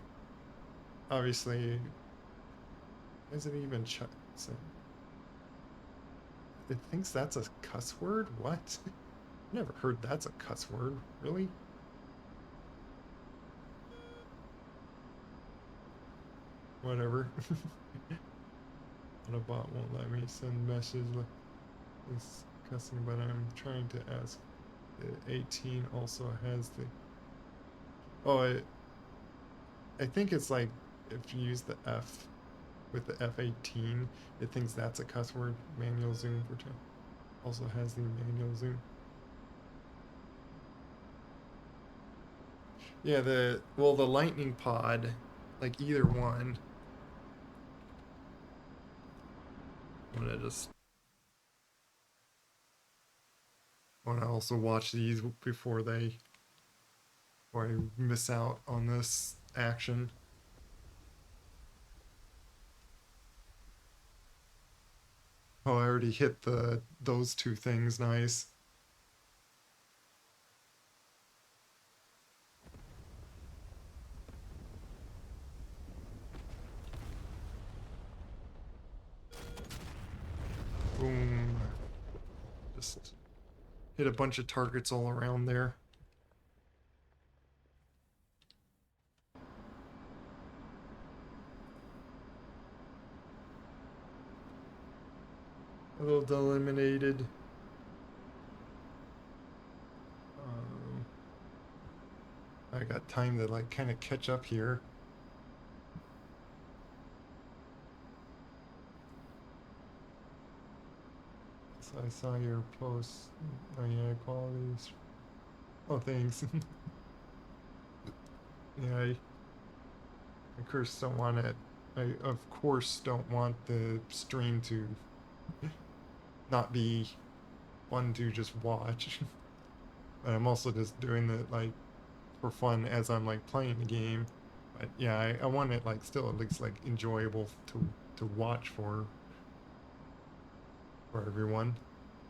obviously. Is it even it thinks that's a cuss word? What? Never heard that's a cuss word. Really? Whatever. Autobot won't let me send messages like this cussing, but I'm trying to ask. The 18 also has the. Oh, I think it's like if you use the F with the F18, it thinks that's a cuss word. Manual zoom for also has the manual zoom. Yeah, the lightning pod, like either one. I'm gonna just want to also watch these before I miss out on this action. Oh, I already hit those two things. Nice. Boom. Just hit a bunch of targets all around there. A little eliminated. I got time to like kind of catch up here. So I saw your post. Oh yeah, qualities. Oh, thanks. Yeah, of course don't want it. I of course don't want the stream to not be fun to just watch. But I'm also just doing it like for fun as I'm like playing the game. But yeah, I want it like still at least like enjoyable to watch for everyone.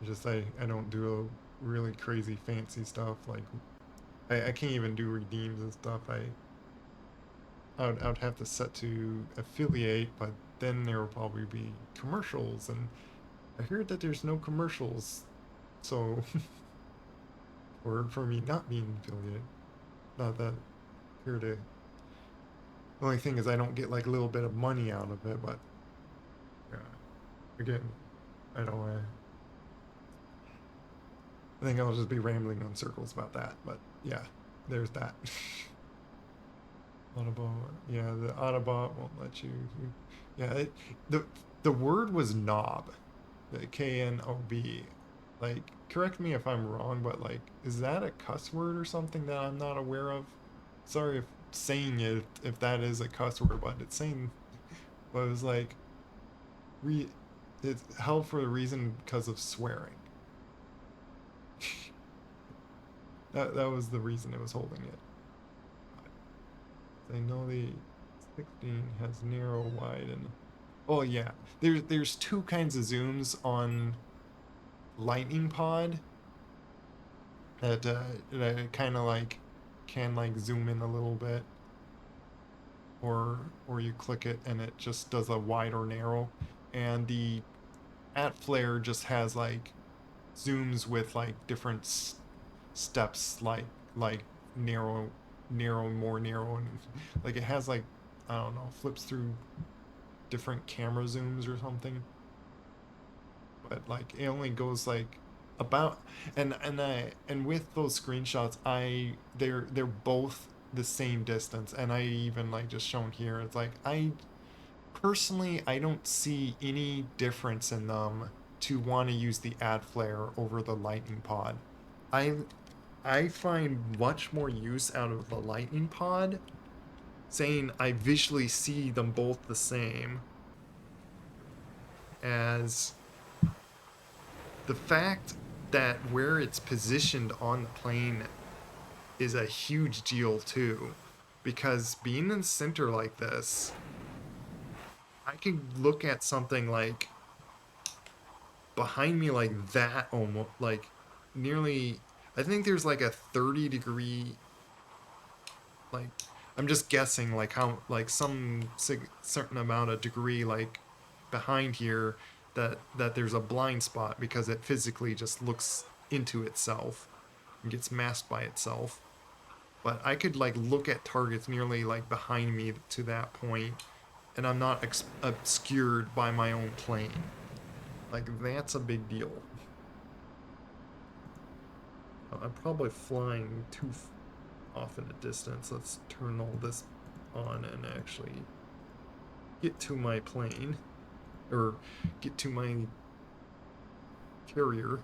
It's just I don't do a really crazy fancy stuff like I can't even do redeems and stuff. I would have to set to affiliate, but then there will probably be commercials, and I heard that there's no commercials, so for me not being affiliate, not that here to. The only thing is I don't get like a little bit of money out of it, but yeah, again, I don't want to. I think I'll just be rambling on circles about that, but yeah, there's that. Autobot, yeah, the Autobot won't let you. Yeah, the word was knob, the KNOB. Like, correct me if I'm wrong, but like, is that a cuss word or something that I'm not aware of? Sorry if saying it if that is a cuss word, but it's saying, but it was like, re, it's held for a reason because of swearing. That was the reason it was holding it. I know the 16 has narrow, wide, and oh yeah, there's two kinds of zooms on lightning pod that kind of like can like zoom in a little bit, or you click it and it just does a wide or narrow, and the at flare just has like zooms with like different steps, like narrow, narrow, more narrow, and like it has like, I don't know, flips through different camera zooms or something, but like it only goes like about, and with those screenshots, they're both the same distance, and I even like just shown here, it's like I personally I don't see any difference in them to want to use the ad flare over the lightning pod. I I find much more use out of the lightning pod, saying I visually see them both the same, as the fact that where it's positioned on the plane is a huge deal too, because being in the center like this, I can look at something like behind me like that, almost like nearly, I think there's like a 30-degree, like, I'm just guessing like how, like some certain amount of degree like behind here, that there's a blind spot because it physically just looks into itself and gets masked by itself. But I could like look at targets nearly like behind me to that point, and I'm not obscured by my own plane. Like, that's a big deal. I'm probably flying too off in a distance. Let's turn all this on and actually get to my plane, or get to my carrier,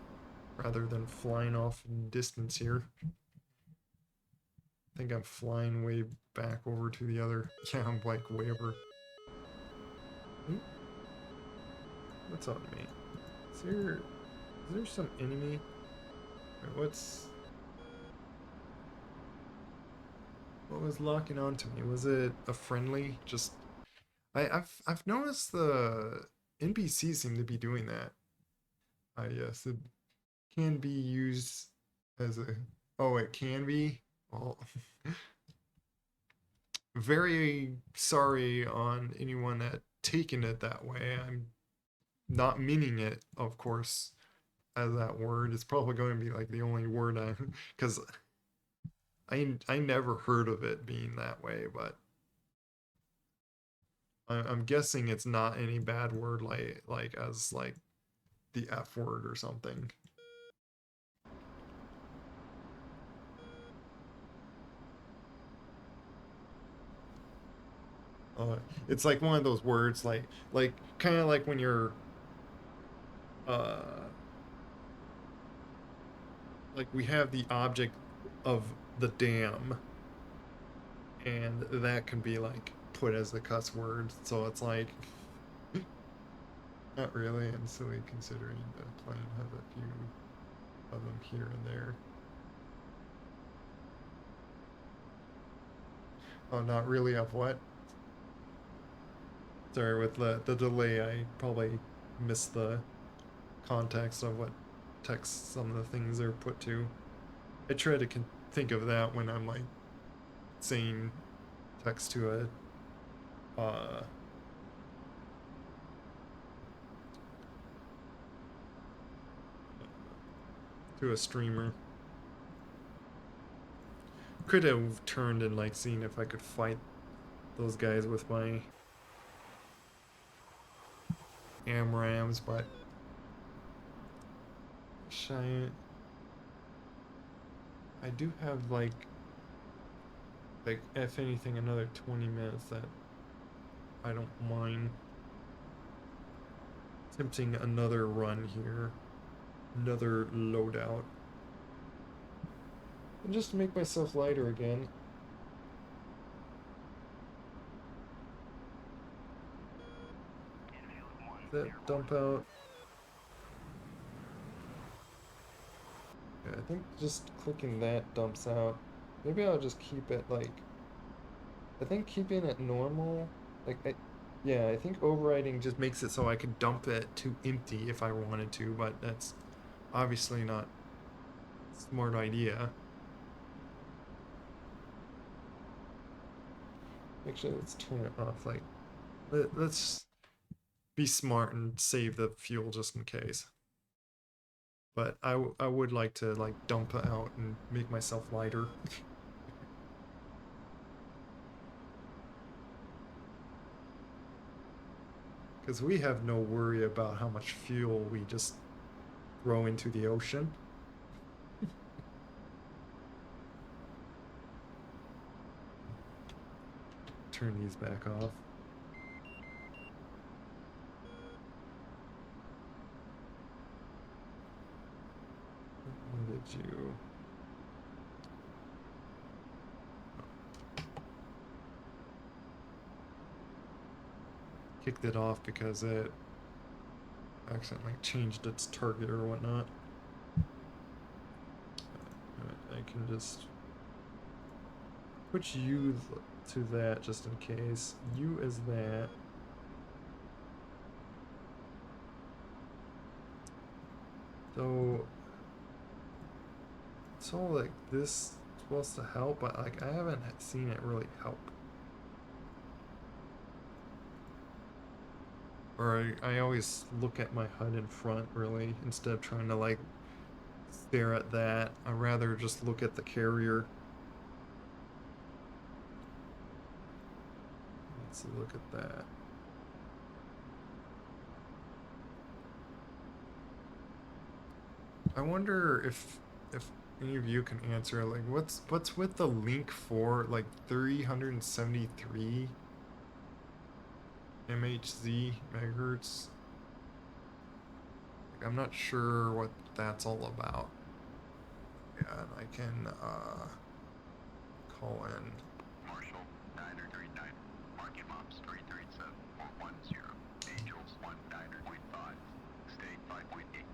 rather than flying off in distance here. I think I'm flying way back over to the other. Yeah, I'm like way over. Ooh. What's on me? Is there some enemy? What was locking onto me? Was it a friendly? Just I've noticed the NPCs seem to be doing that. Yes, it can be used as a. Oh, it can be. Well, very sorry on anyone that taken it that way. I'm not meaning it, of course, as that word. It's probably going to be like the only word I, because I never heard of it being that way, but I'm guessing it's not any bad word, like as like the F word or something. Uh, it's like one of those words, like kind of like when you're uh like we have the object of the dam, and that can be like put as a cuss word. So it's like not really, and silly considering the plane has a few of them here and there. Oh, not really of what? Sorry, with the delay, I probably missed the context of what text some of the things are put to. I try to think of that when I'm like saying text uh to a streamer. Could have turned and like seen if I could fight those guys with my AMRAMs, but shy. I do have like if anything another 20 minutes that I don't mind attempting another run here, another loadout, and just to make myself lighter again. That dump out. Yeah, I think just clicking that dumps out. Maybe I'll just keep it like, I think keeping it normal, like yeah, I think overriding just makes it so I could dump it to empty if I wanted to, but that's obviously not a smart idea. Actually, let's turn it off. Like, let's be smart and save the fuel just in case. But I would like to like dump it out and make myself lighter. Because we have no worry about how much fuel we just throw into the ocean. Turn these back off. When did you... Kicked it off because it accidentally changed its target or whatnot. I can just put you to that just in case. You as that. So like this supposed to help, but like I haven't seen it really help. Or I always look at my HUD in front really instead of trying to like stare at that. I'd rather just look at the carrier. Let's look at that. I wonder if any of you can answer like what's with the link for like 373 MHz megahertz. Like, I'm not sure what that's all about. Yeah, and I can call in. Marshall 939. March Mops 337 410. Angels 19.5. State 5.8.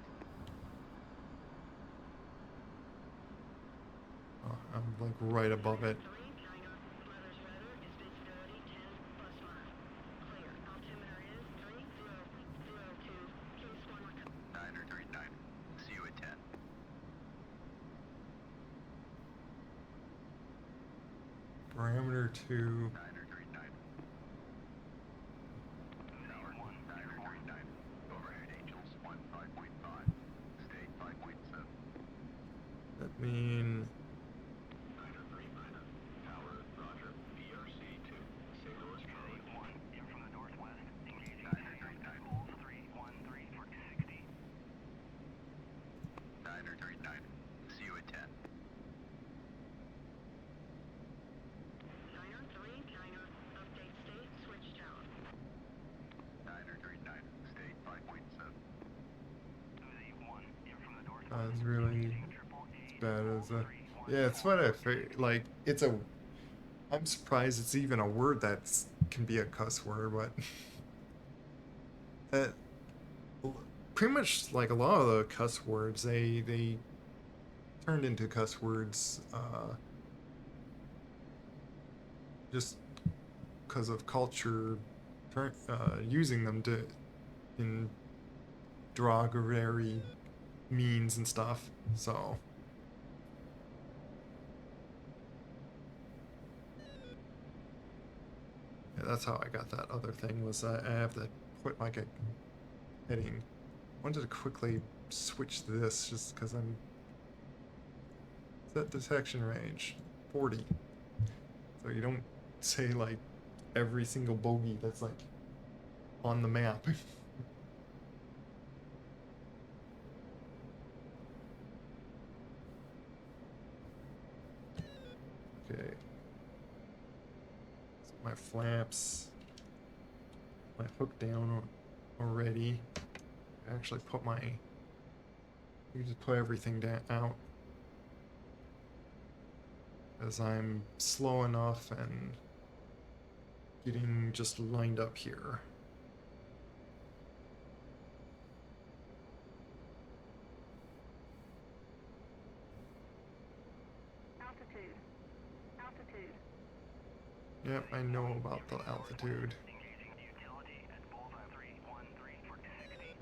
Oh, I'm like right above it. 3, carrying on weather's weather is visibility 10 plus mile. Clear. Altimeter is 3002. Case 1 recovery. 939. See you at 10. Parameter 2. 939. Tower 1 939. Overhead Angels 15.5. State 5.7. That mean 939. Tower Roger. BRC 2. St. Louis Power 1. In from the northwest. Engaging 939. 313 for 60. 939. See you at 10. 903, carrying on update state, switch tower. 939. State 5.7. Uzi 1. In from the northwest. it's really Triple A. bad as a... Yeah, it's what I like. It's a... I'm surprised it's even a word that can be a cuss word, but... pretty much like a lot of the cuss words, they turned into cuss words just because of culture using them to in derogatory means and stuff. So yeah, that's how I got that other thing. Was I have to put like a heading. I wanted to quickly switch this just because I'm set detection range 40. So you don't say like every single bogey that's like on the map. Okay. So my flaps, my hook down already. I actually put my, you just put everything down out as I'm slow enough and getting just lined up here. Altitude. Altitude. Yep, I know about the altitude. Engaging utility at Bullseye 313 for 60.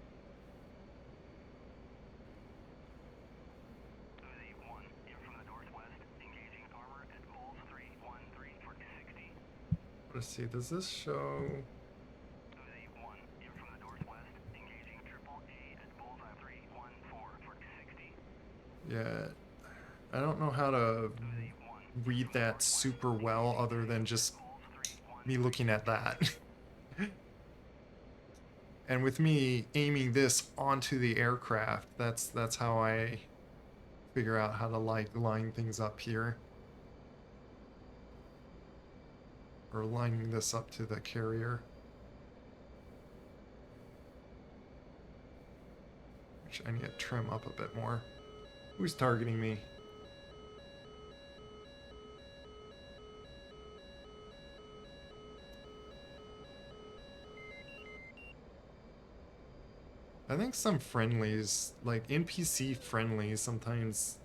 Let's see, does this show... Suzy 1, in from the northwest, engaging triple A at bullseye 314 for 60. Yeah, I don't know how to Suzy 1, read that super well other than just me looking at that. And with me aiming this onto the aircraft, that's how I figure out how to like line things up here. Or lining this up to the carrier. Which I need to trim up a bit more. Who's targeting me? I think some friendlies, like NPC friendlies, sometimes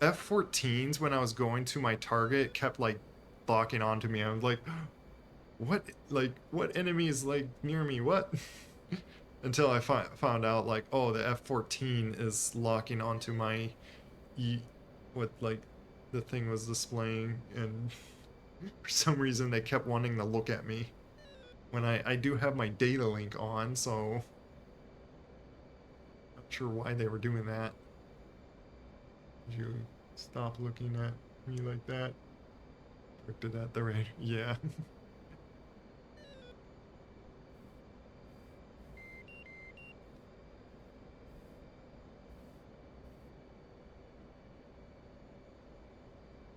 F14s when I was going to my target kept like locking onto me. I was like, what enemy is like near me? What? Until I found out like, oh, the F14 is locking onto my what like the thing was displaying, and for some reason they kept wanting to look at me when I do have my data link on, so not sure why they were doing that. Did you stop looking at me like that? Directed at the right, yeah.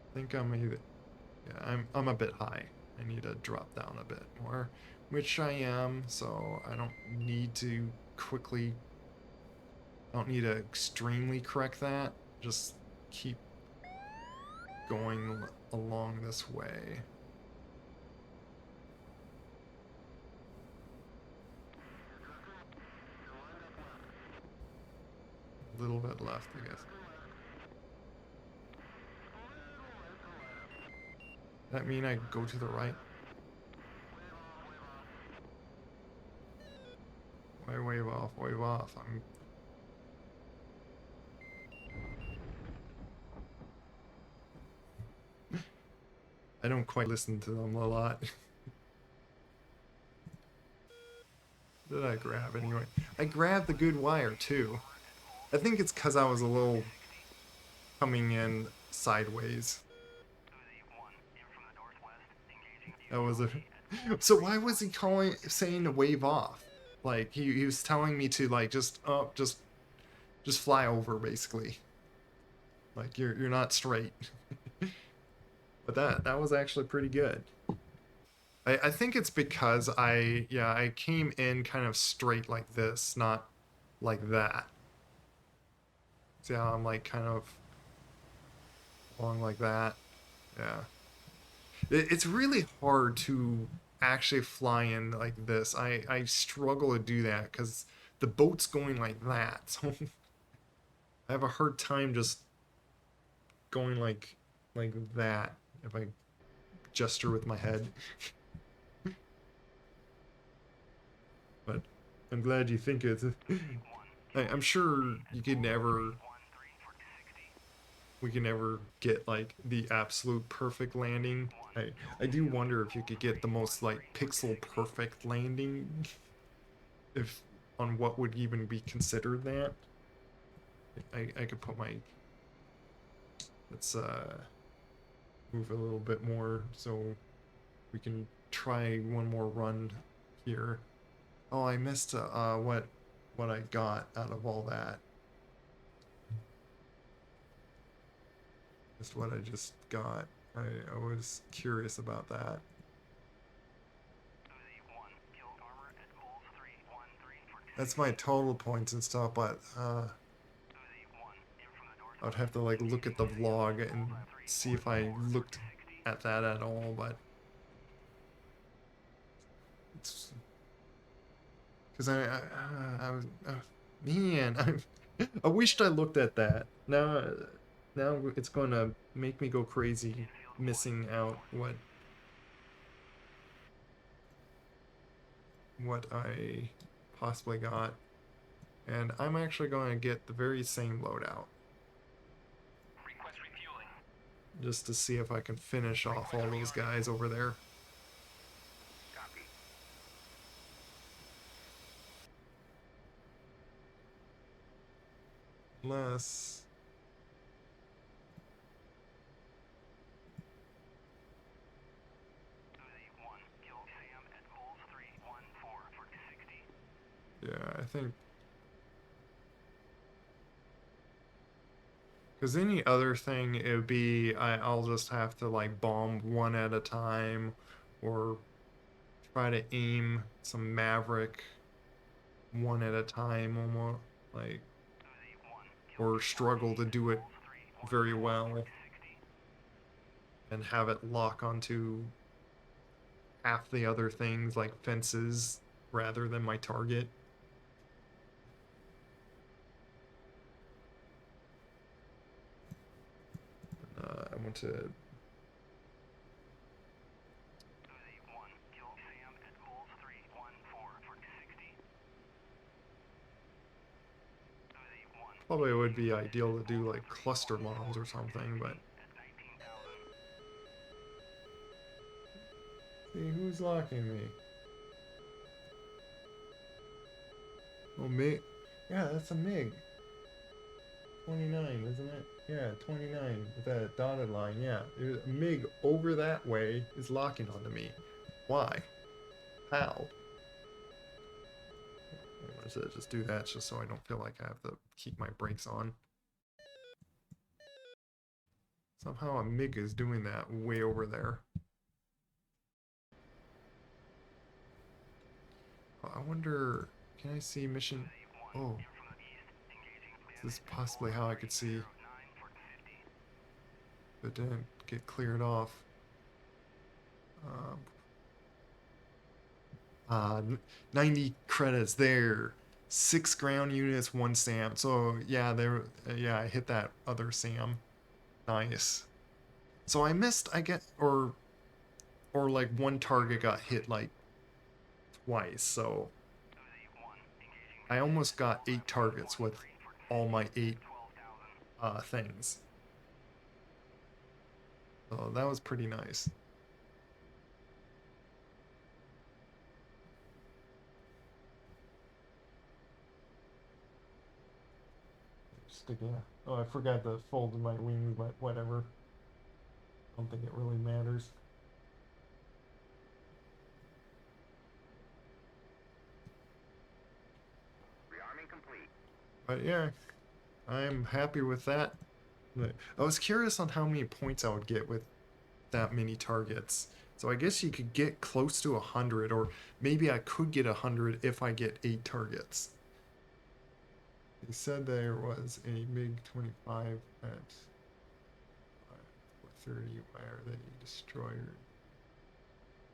I think I'm maybe, yeah, I'm a bit high. I need to drop down a bit more, which I am, so I don't need to quickly, I don't need to extremely correct that. Just keep going along this way. A little bit left, I guess. That mean I go to the right? Why wave off, wave off? I don't quite listen to them a lot. What did I grab anyway? I grabbed the good wire too. I think it's because I was a little coming in sideways. Suzy 1, in from the northwest, engaging That was a. at So why was he saying to wave off? Like he was telling me to like just fly over basically. Like you're not straight. But that was actually pretty good. I think it's because I came in kind of straight like this, not like that. See how I'm like kind of along like that? Yeah. It's really hard to actually fly in like this. I struggle to do that because the boat's going like that. So I have a hard time just going like that if I gesture with my head. But I'm glad you think it's. I'm sure you could never. We can never get like the absolute perfect landing. I do wonder if you could get the most like pixel perfect landing, if on what would even be considered that. I could put my, let's move a little bit more so we can try one more run here. Oh, I missed what I got out of all that. Just what I just got. I was curious about that. That's my total points and stuff, but I would have to like look at the vlog and see if I looked at that at all, but it's because I was man, I wished I looked at that. Now it's gonna make me go crazy missing out what I possibly got. And I'm actually going to get the very same loadout. Just to see if I can finish off all those guys over there. Unless... Kill Sam at Bulls 314 for 60. Yeah, I think... Because any other thing, it would be I'll just have to like bomb one at a time, or try to aim some Maverick one at a time, almost like, or struggle to do it very well and have it lock onto half the other things like fences rather than my target. I want to... Kill Sam at Bulls 314 for 60. Probably it would be ideal to do like cluster bombs or something, but... See, who's locking me? Oh, MiG. Yeah, that's a MiG. 29, isn't it? Yeah, 29 with that dotted line. Yeah, a MiG over that way is locking onto me. Why? How? I'm gonna just do that just so I don't feel like I have to keep my brakes on. Somehow a MiG is doing that way over there. I wonder, can I see mission? Oh, this is possibly how I could see. But didn't get cleared off. 90 credits there. 6 ground units, 1 SAM. So yeah, there. Yeah, I hit that other SAM. Nice. So I missed. I get or like one target got hit like twice. So I almost got 8 targets with all my 8 things. So that was pretty nice. Yeah. Oh, I forgot to fold my wings, but whatever. I don't think it really matters. Rearming complete. But yeah, I'm happy with that. I was curious on how many points I would get with that many targets. So I guess you could get close to 100, or maybe I could get 100 if I get 8 targets. They said there was a MiG-25 at 430. Why are they destroyer?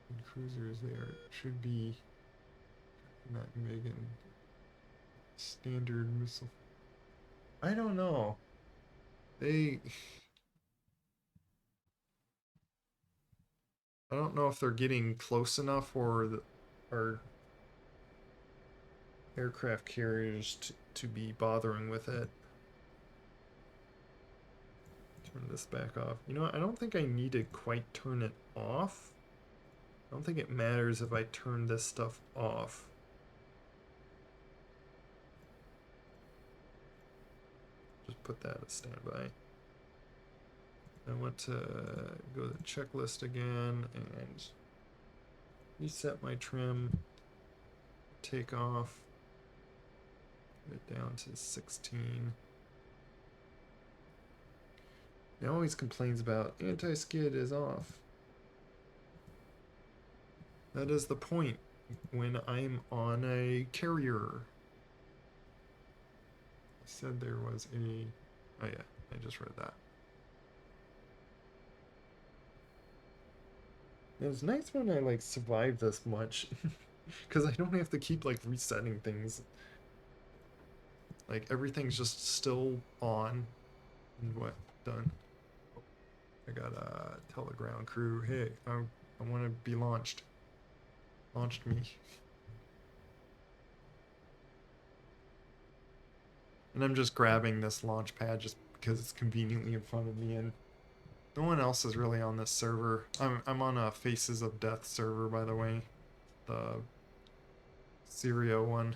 And cruisers there should be not MiG and standard missile. I don't know. They... I don't know if they're getting close enough or aircraft carriers to be bothering with it. Turn this back off. You know what? I don't think I need to quite turn it off. I don't think it matters if I turn this stuff off. Just put that as standby. I want to go to the checklist again and reset my trim. Take off. Put it down to 16. He always complains about anti-skid is off. That is the point when I'm on a carrier. I said there was a... Oh yeah, I just read that. It was nice when I like survived this much. Because I don't have to keep like resetting things. Like everything's just still on. And what? Done. I gotta tell the ground crew, hey, I want to be launched. Launched me. And I'm just grabbing this launch pad just because it's conveniently in front of me, and no one else is really on this server. I'm on a Faces of Death server, by the way. The Syrio one.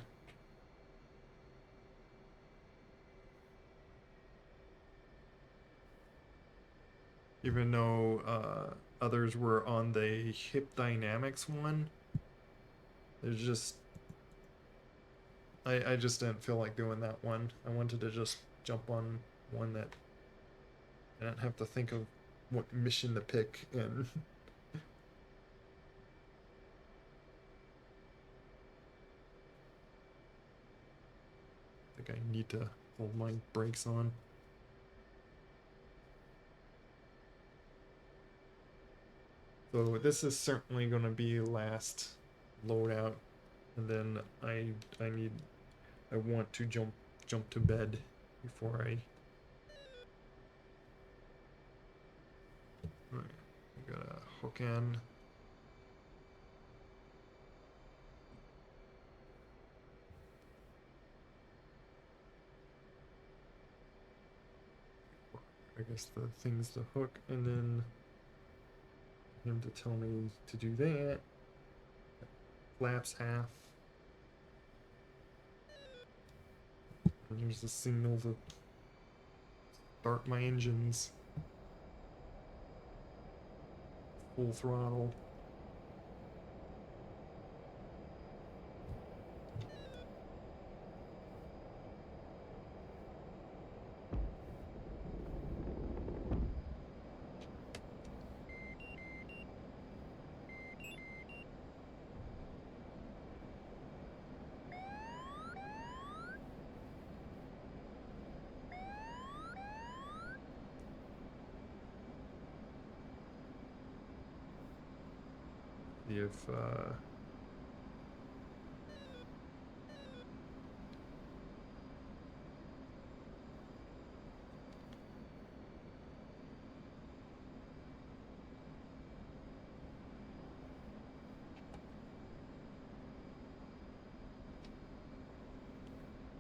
Even though others were on the hip dynamics one, there's just I just didn't feel like doing that one. I wanted to just jump on one that I didn't have to think of what mission to pick and I think I need to hold my brakes on. So this is certainly going to be last loadout, and then I want to jump to bed before I. Right, I gotta hook in. I guess the thing's to hook, and then him to tell me to do that. Flaps half. And there's the signal to start my engines. Full throttle.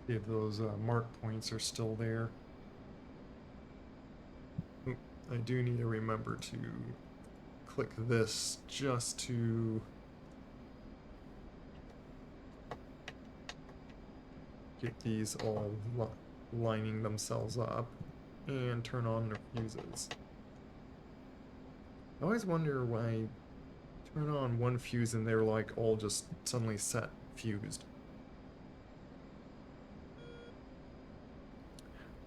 See if those mark points are still there. Oop, I do need to remember to click this just to get these all lining themselves up and turn on their fuses. I always wonder why I turn on one fuse and they're like all just suddenly set fused.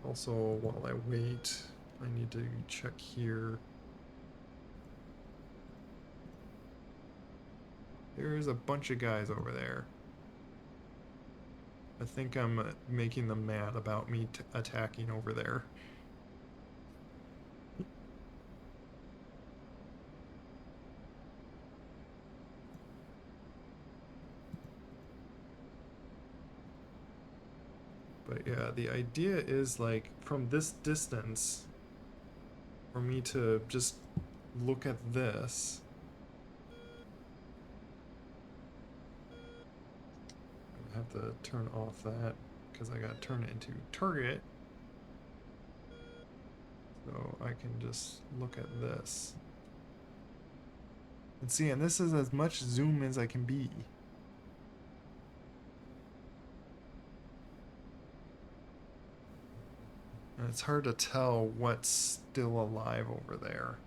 Also, while I wait, I need to check here. There's a bunch of guys over there. I think I'm making them mad about me attacking over there. But yeah, the idea is like from this distance for me to just look at this. I have to turn off that because I gotta turn it into target. So I can just look at this. And see, and this is as much zoom as I can be. And it's hard to tell what's still alive over there.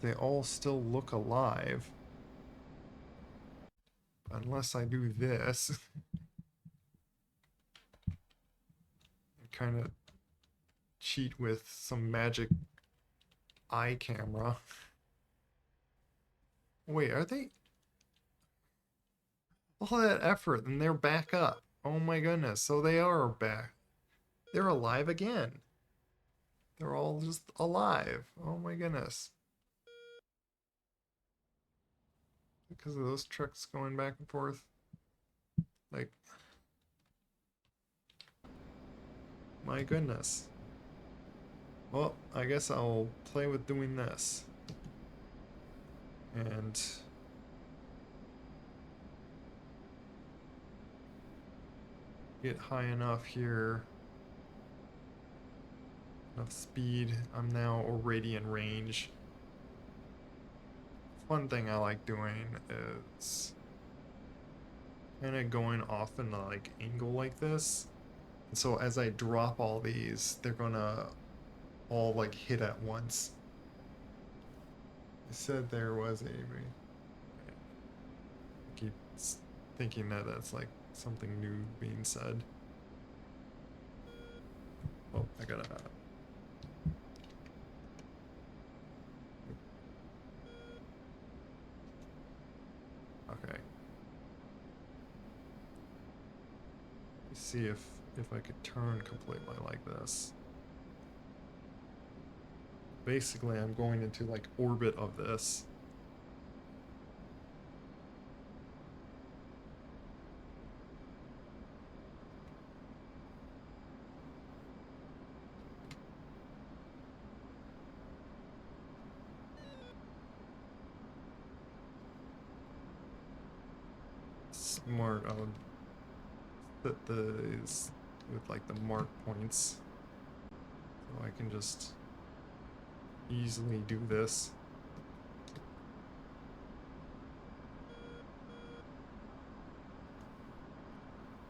They all still look alive. Unless I do this. Kind of cheat with some magic eye camera. Wait, are they? All that effort and they're back up. Oh my goodness. So they are back. They're alive again. They're all just alive. Oh my goodness. Because of those trucks going back and forth. Like, my goodness. Well, I guess I'll play with doing this. And get high enough here. Enough speed. I'm now already in range. Fun thing I like doing is kind of going off in a like angle like this. And so as I drop all these, they're gonna all like hit at once. I said there was a. I keep thinking that that's like something new being said. Oh, I gotta. Okay. Let's see if I could turn completely like this. Basically, I'm going into like orbit of this. Smart. I'll set these with like the mark points, so I can just easily do this.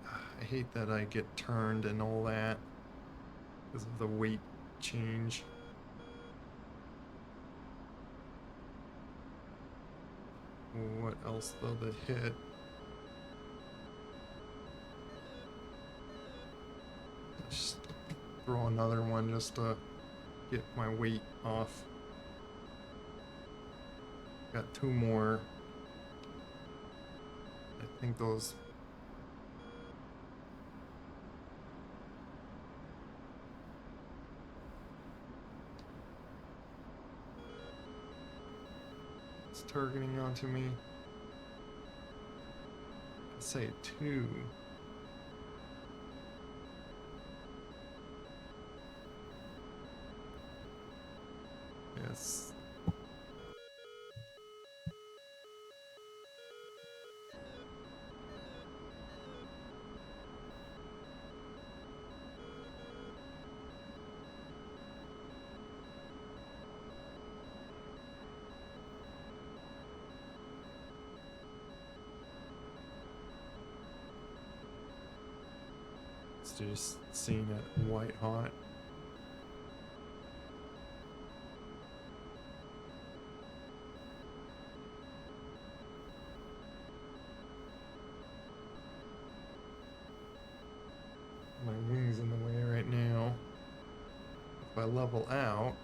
I hate that I get turned and all that because of the weight change. What else though that hit? Just throw another one just to get my weight off. Got two more. I think those. It's targeting onto me. Let's say two. Yes. It's just seeing it white hot. My wing's in the way right now. If I level out,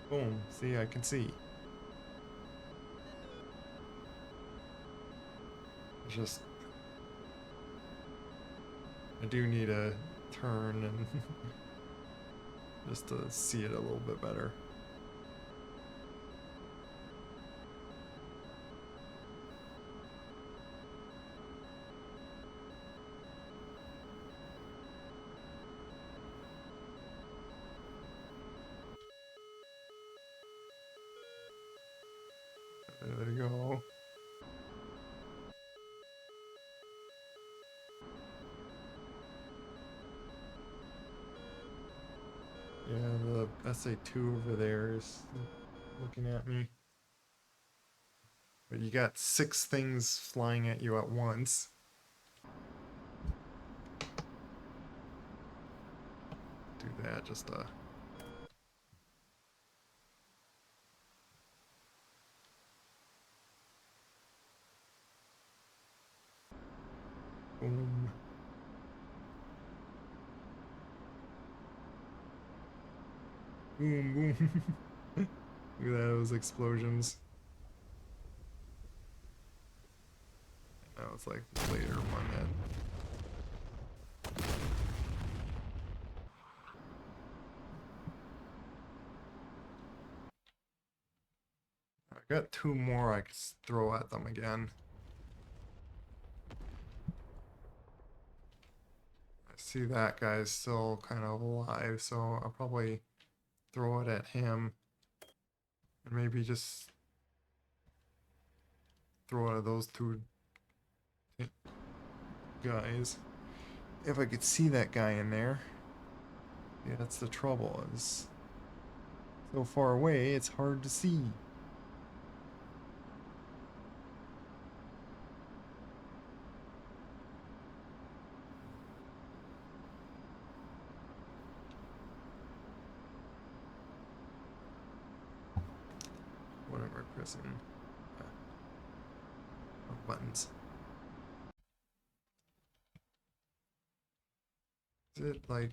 boom, see, I can see. It's just, I do need a turn and just to see it a little bit better. There we go. Yeah, the SA2 over there is looking at me. But you got 6 things flying at you at once. Do that just boom. Boom, boom. Look at those explosions. That was like the later one that. I got 2 more I could throw at them again. I see that guy's still kind of alive, so I'll probably throw it at him. And maybe just throw it at those 2. guys. If I could see that guy in there. Yeah, that's the trouble, is so far away it's hard to see. What am I pressing? Buttons. Is it like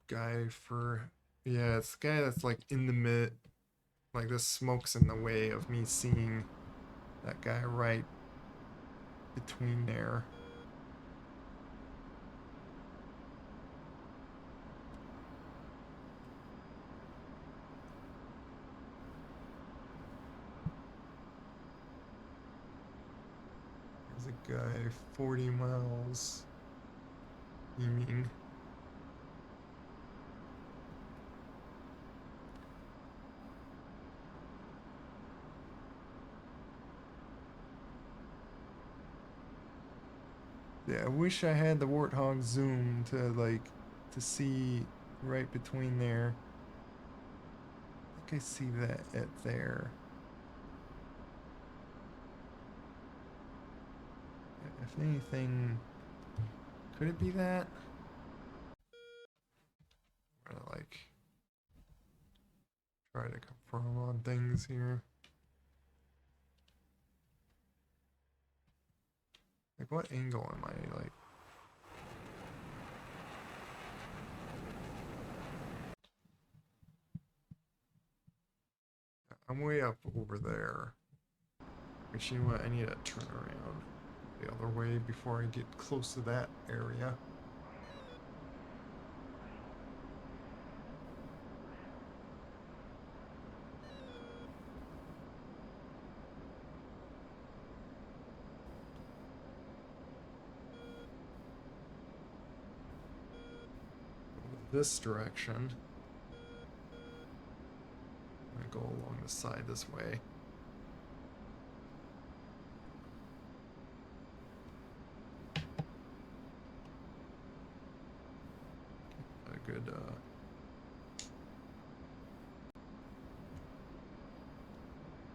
guy for? Yeah, it's the guy that's like in the mid. Like this smoke's in the way of me seeing that guy right between there. There's a guy 40 miles aiming. Yeah, I wish I had the Warthog zoom to see right between there. I think I see that at there. If anything, could it be that? I'm gonna like try to confirm on things here. Like what angle am I like? I'm way up over there. Which, you know what, I need to turn around the other way before I get close to that area. This direction. I'm gonna go along the side this way. A good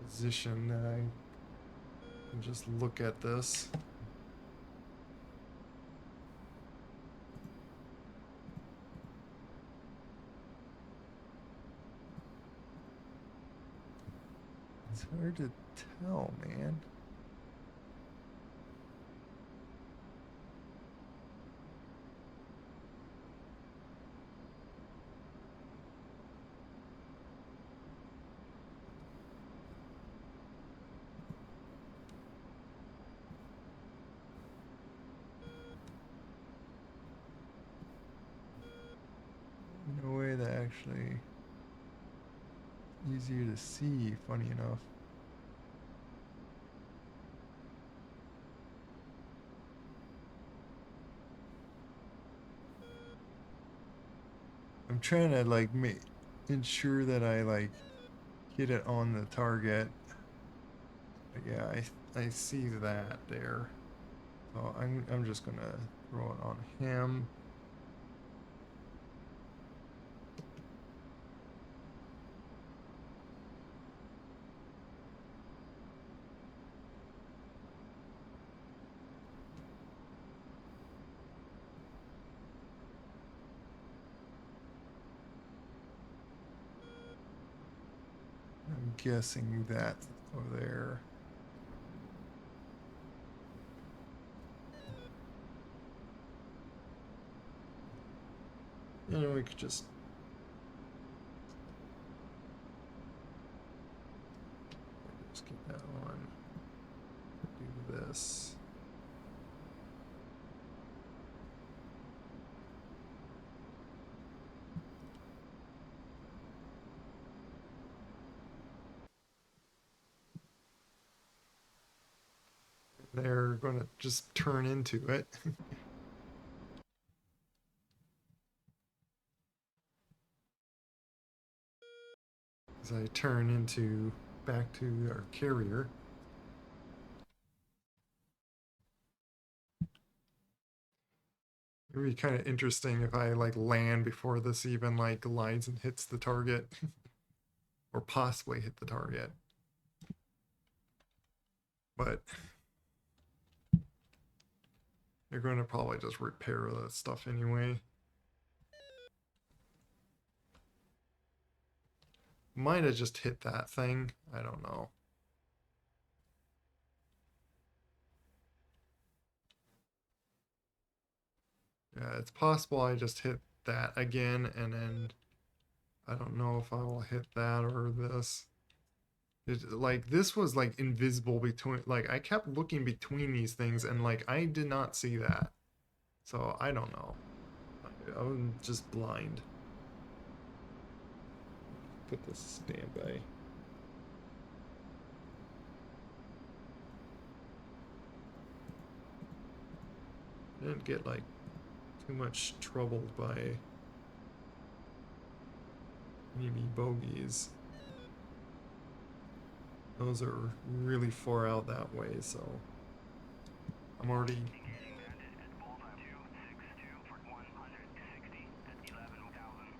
position that I can just look at this. It's hard to tell, man. No way to actually easier to see, funny enough. I'm trying to like ensure that I like get it on the target. But yeah, I see that there. So I'm just gonna throw it on him. I'm guessing that over there. You know, we could just get that on. Do this. They're gonna just turn into it. As I turn into back to our carrier. It'd be kind of interesting if I like land before this even like glides and hits the target, or possibly hit the target. But they're going to probably just repair that stuff anyway. Might have just hit that thing. I don't know. Yeah, it's possible I just hit that again, and then I don't know if I will hit that or this. Like this was like invisible between, like I kept looking between these things and like I did not see that. So I don't know. I'm just blind. Put this standby. I didn't get like too much troubled by enemy bogeys. Those are really far out that way, so I'm already Engaging bandit at bullseye 262 for 160 at 11,000.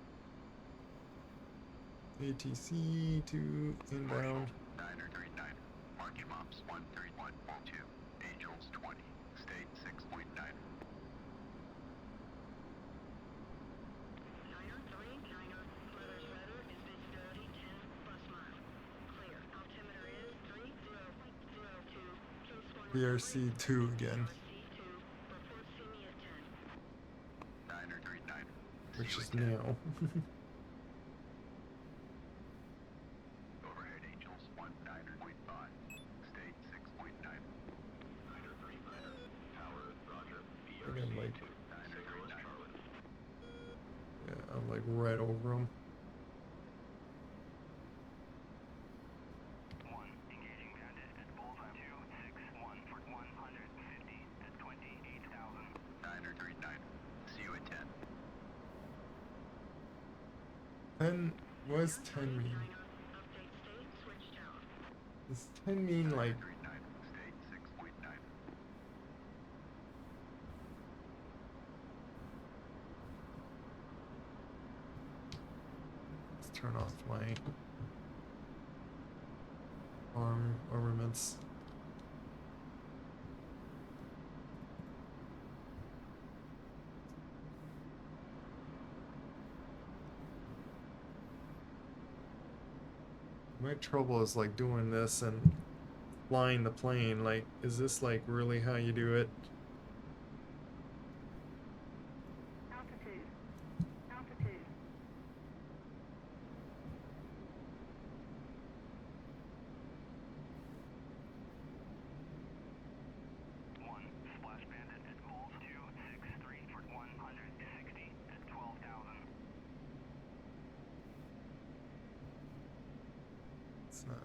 ATC to inbound. 939. Marking mops 13142. Angels 20. State 6.9. 903, 90, weather's weather is visibility 10 bus mile. Clear. Altimeter is 3002. Case 1 BRC2 again, BRC2. Report see me at 10. 939. which is See you at 10. now. Overhead Angels 19.5. State 6.9. 903. Tower, roger. Again, like, BRC2. 939. yeah, I'm like right over them. 1. Engaging bandit at bullseye 261 for 150 at 28,000. 939. See you at 10. 10, what does 10 mean? Update state, switch tower. Does 10 mean like 939. State 6.9. let's turn off my armaments. My trouble is like doing this and flying the plane. Like, is this like really how you do it? Altitude. Altitude. One. Splash bandit at Bulls 263 for 160 at 12,000. It's not.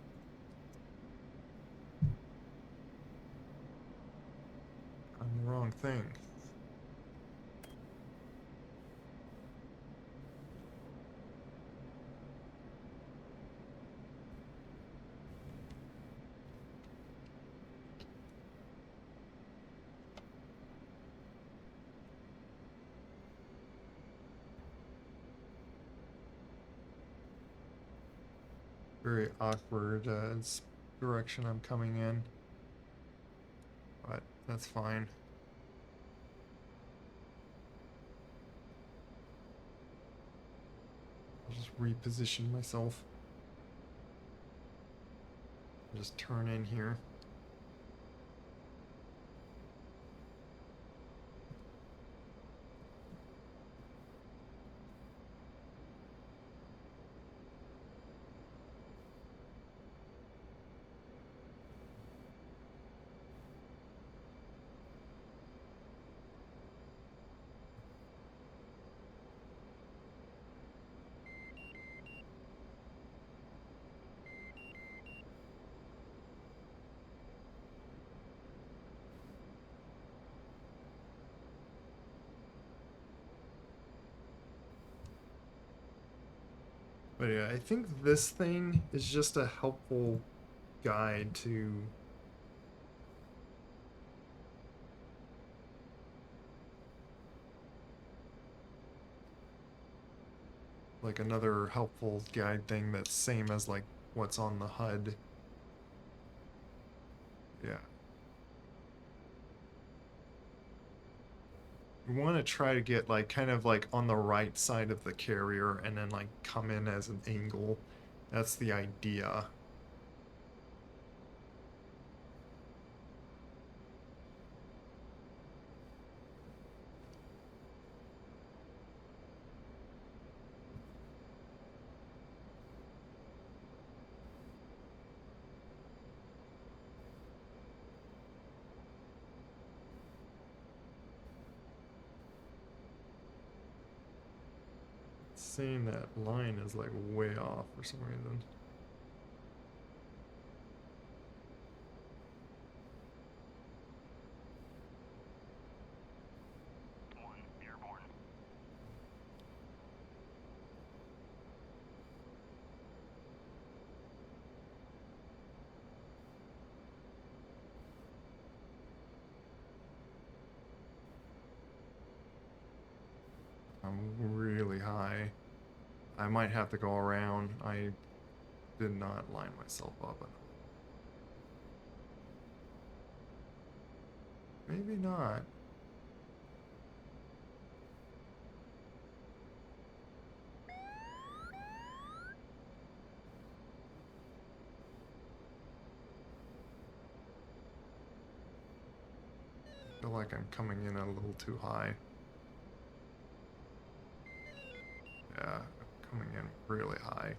I'm the wrong thing. Very awkward direction I'm coming in, but that's fine. I'll just reposition myself. Just turn in here. But yeah, I think this thing is just a helpful guide to like another helpful guide thing that's same as like what's on the HUD. Yeah. You want to try to get like kind of like on the right side of the carrier and then like come in as an angle. That's the idea. Saying that line is like way off for some reason. One airborne. I'm really high. I might have to go around. I did not line myself up enough. Maybe not. I feel like I'm coming in a little too high. Yeah, coming in really high.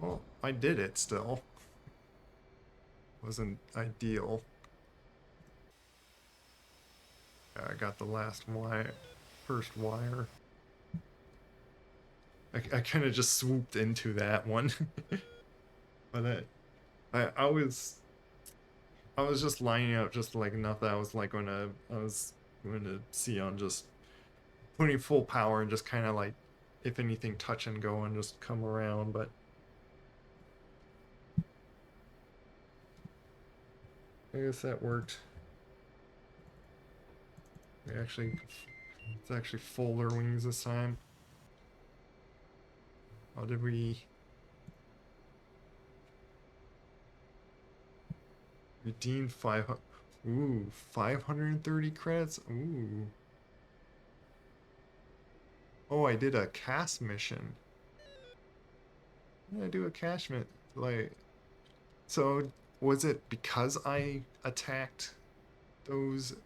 Well, I did it still. Wasn't ideal. Yeah, I got the last wire, first wire. I kind of just swooped into that one. But I was just lining up just like enough that I was going to see on just putting full power and just kind of like, if anything, touch and go and just come around. But I guess that worked. It's actually fuller wings this time. How did we redeem 500? Ooh, 530 credits. Ooh. Oh, I did a cast mission. What did I do a cash mission? Like, so was it because I attacked those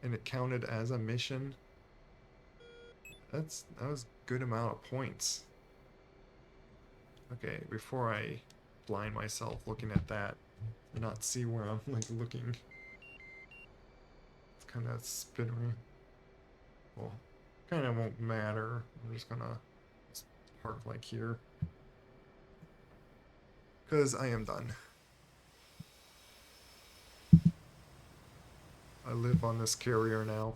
and it counted as a mission? That was a good amount of points. Okay, before I blind myself looking at that and not see where I'm like looking. It's kind of spinning. Well, kind of won't matter. I'm just gonna park like here. Because I am done. I live on this carrier now.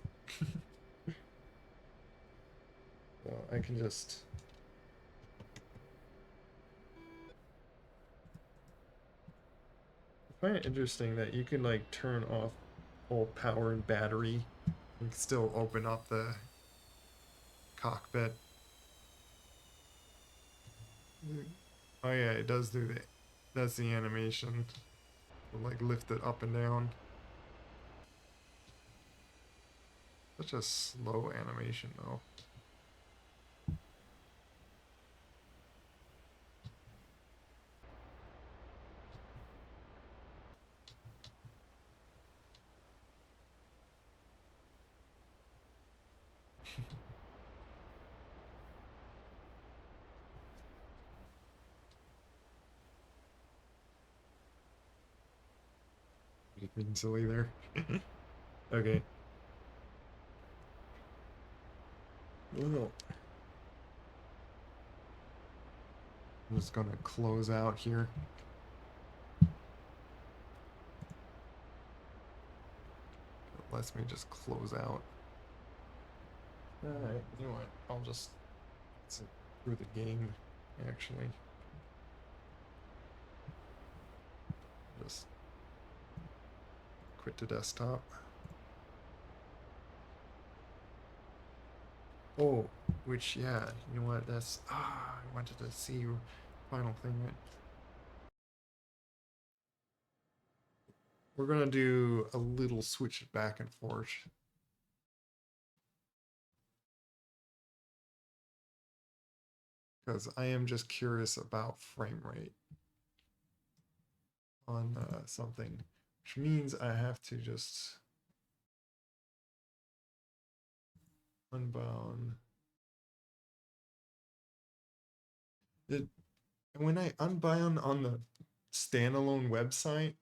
So I can just... I find it interesting that you can like turn off all power and battery and still open up the cockpit. Oh yeah, it does do that. That's the animation. It'll, like lift it up and down. Such a slow animation though. Just being silly there. Okay. Well, I'm just gonna close out here. It lets me just close out. Alright, you know what? I'll just sit through the game, actually. Just quit the desktop. Oh, which, yeah, you know what, that's, I wanted to see your final thing. We're gonna do a little switch back and forth. Because I am just curious about frame rate on something, which means I have to just unbound it. And when I unbound on the standalone website,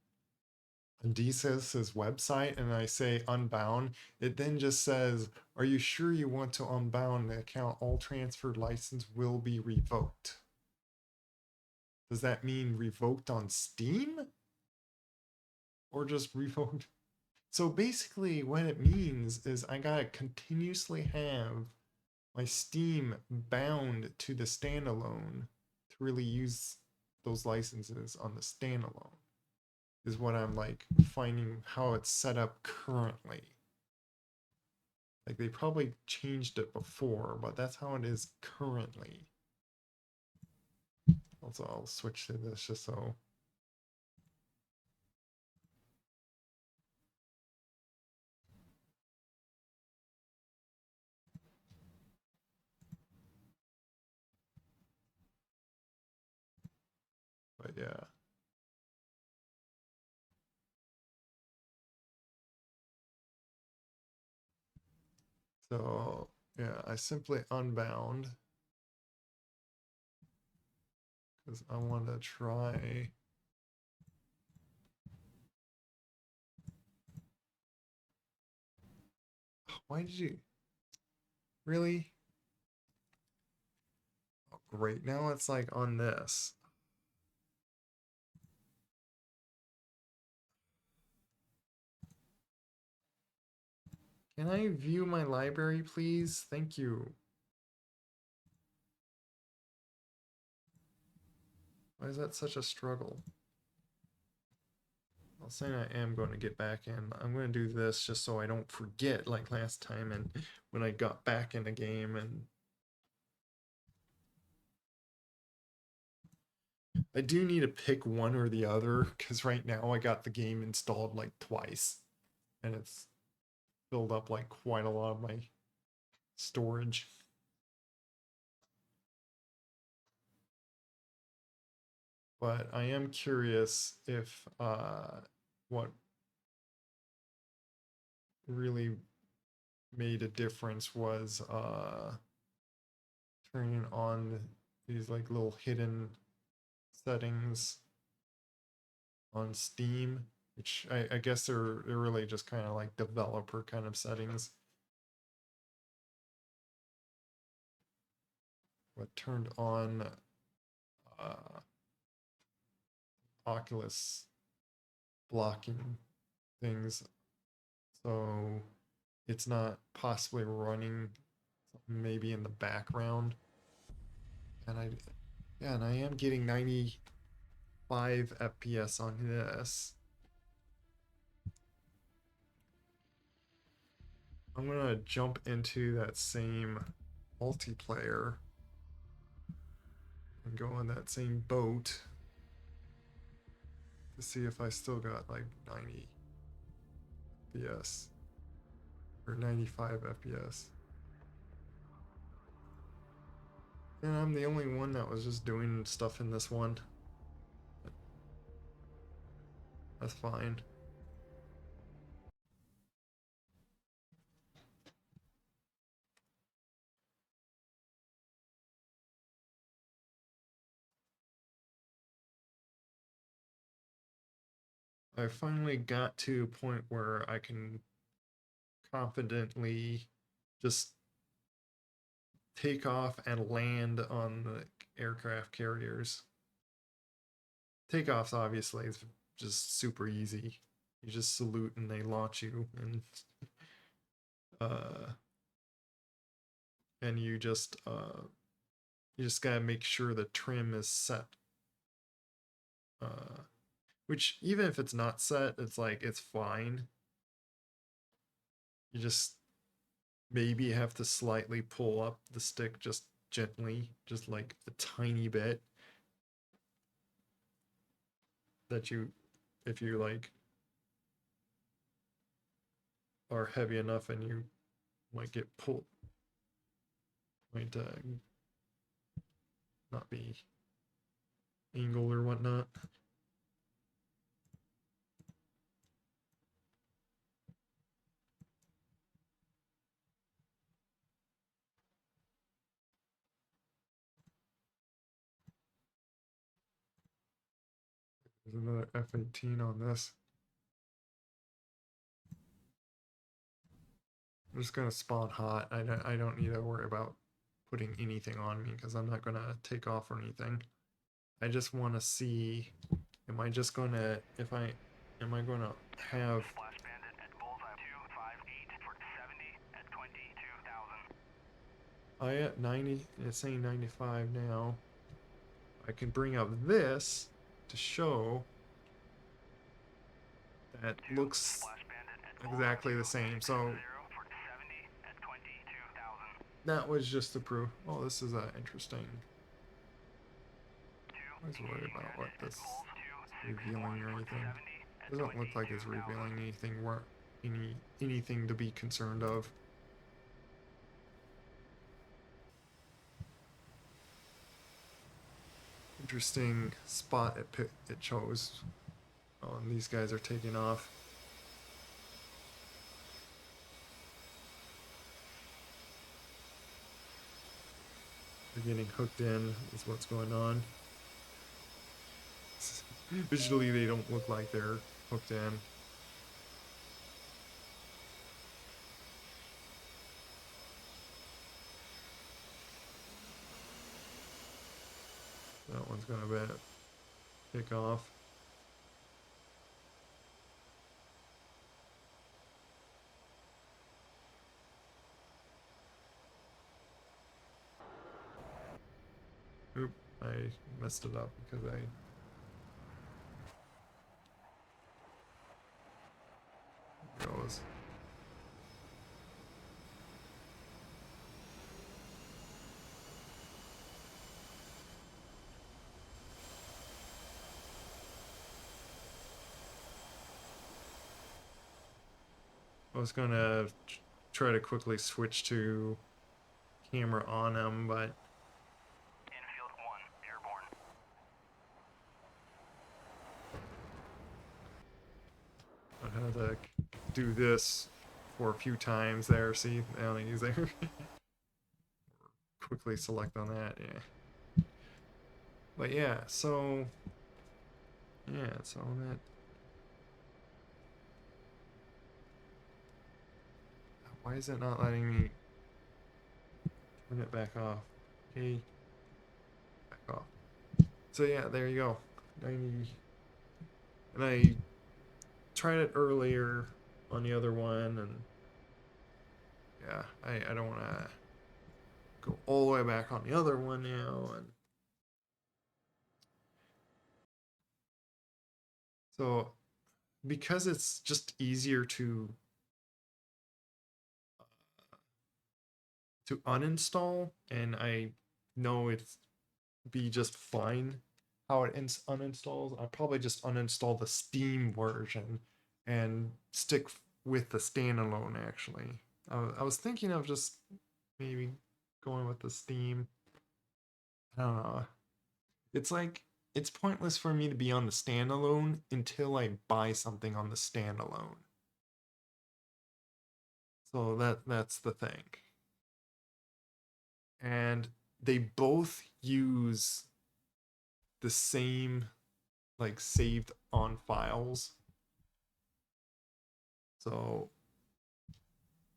on DCS's website, and I say unbound, it then just says, "Are you sure you want to unbound the account? All transferred license will be revoked." Does that mean revoked on Steam? Or just revoked? So basically, what it means is I gotta continuously have my Steam bound to the standalone to really use those licenses on the standalone, is what I'm like finding how it's set up currently. Like they probably changed it before, but that's how it is currently. Also, I'll switch to this just so. But yeah. So yeah, I simply unbound because I want to try. Why did you really? Oh, great. Now it's like on this. Can I view my library, please? Thank you. Why is that such a struggle? I'll say I am going to get back in. I'm going to do this just so I don't forget like last time and when I got back in the game. And I do need to pick one or the other because right now I got the game installed like twice and it's filled up like quite a lot of my storage. But I am curious if what really made a difference was turning on these like little hidden settings on Steam, which I guess they're really just kind of like developer kind of settings. What turned on uh, Oculus blocking things, so it's not possibly running maybe in the background. And I am getting 95 FPS on this. I'm gonna jump into that same multiplayer and go on that same boat to see if I still got like 90 FPS or 95 FPS. And I'm the only one that was just doing stuff in this one. That's fine. I finally got to a point where I can confidently just take off and land on the aircraft carriers. Takeoffs obviously is just super easy. You just salute and they launch you, uh, and you just gotta make sure the trim is set. Which even if it's not set, it's like it's fine. You just maybe have to slightly pull up the stick just gently, just like a tiny bit. That you, if you like, are heavy enough and you might get pulled, might not be angled or whatnot. There's another F18 on this. I'm just gonna spawn hot. I don't need to worry about putting anything on me because I'm not gonna take off or anything. I just want to see, am I just gonna, am I gonna have, Splash Bandit at bullseye 258 for 70 at 22,000. I at 90, it's saying 95 now. I can bring up this to show that looks Splash Bandit at bullseye exactly the same. So 260 for 70 at 22,000. that was just to prove. Oh, this is interesting. I was worried about what this is revealing or anything. Doesn't look like it's revealing anything anything to be concerned of. Interesting spot it chose. Oh, and these guys are taking off. They're getting hooked in, is what's going on. Visually, they don't look like they're hooked in. That one's gonna pick off. Oop, I messed it up because I... goes. I was gonna try to quickly switch to camera on him, but Infield 1, airborne. I had to do this for a few times there. See, I only use there. Quickly select on that, yeah. But yeah, so that. Why is it not letting me turn it back off? Okay, back off. So yeah, there you go. 90. And I tried it earlier on the other one, and yeah, I don't want to go all the way back on the other one now. And so because it's just easier to uninstall, and I know it's be just fine how it uninstalls, I'll probably just uninstall the Steam version and stick with the standalone. Actually, I was thinking of just maybe going with the Steam. I don't know. It's like, it's pointless for me to be on the standalone until I buy something on the standalone. So that's the thing. And they both use the same like saved on files. So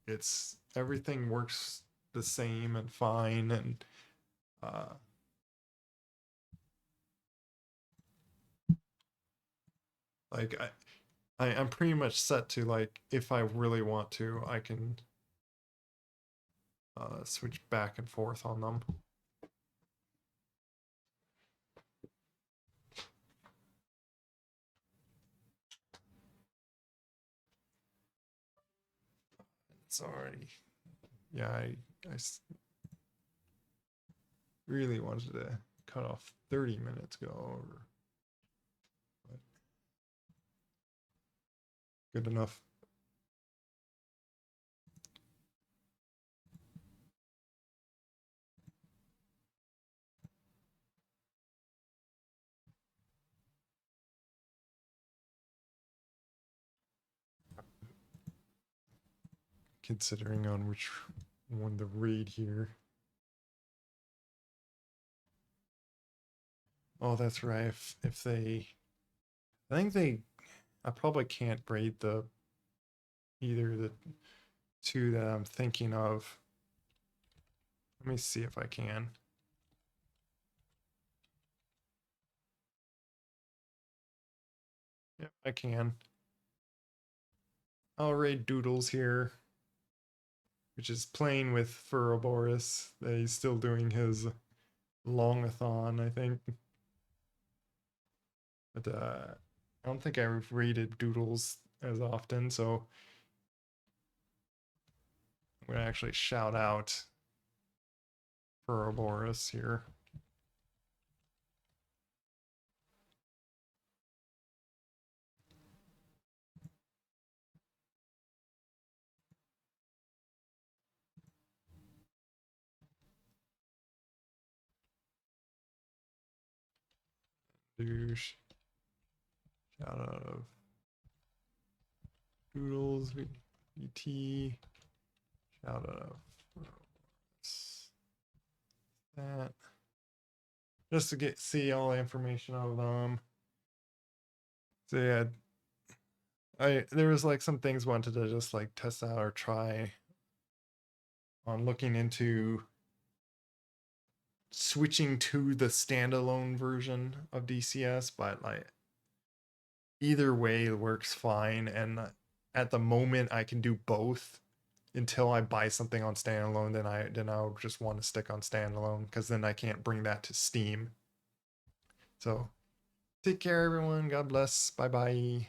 it's everything works the same and fine, and like I'm pretty much set to, like, if I really want to, I can switch back and forth on them. It's already yeah, really wanted to cut off 30 minutes ago, but good enough. Considering on which one to read here. Oh, that's right. If they, I think they, I probably can't braid either the two that I'm thinking of. Let me see if I can. Yep, I can. I'll raid Doodles here, which is playing with Furroboris. He's still doing his longathon, I think. But I don't think I've raided Doodles as often, so I'm gonna actually shout out Furroboris here. Douche. Shout out of Doodles, VT. Shout out of that. Just to see all the information of them. So yeah, there was like some things wanted to just like test out or try on looking into switching to the standalone version of DCS, but like either way works fine, and at the moment I can do both until I buy something on standalone. Then I'll just want to stick on standalone because then I can't bring that to Steam. So take care everyone, God bless, bye bye.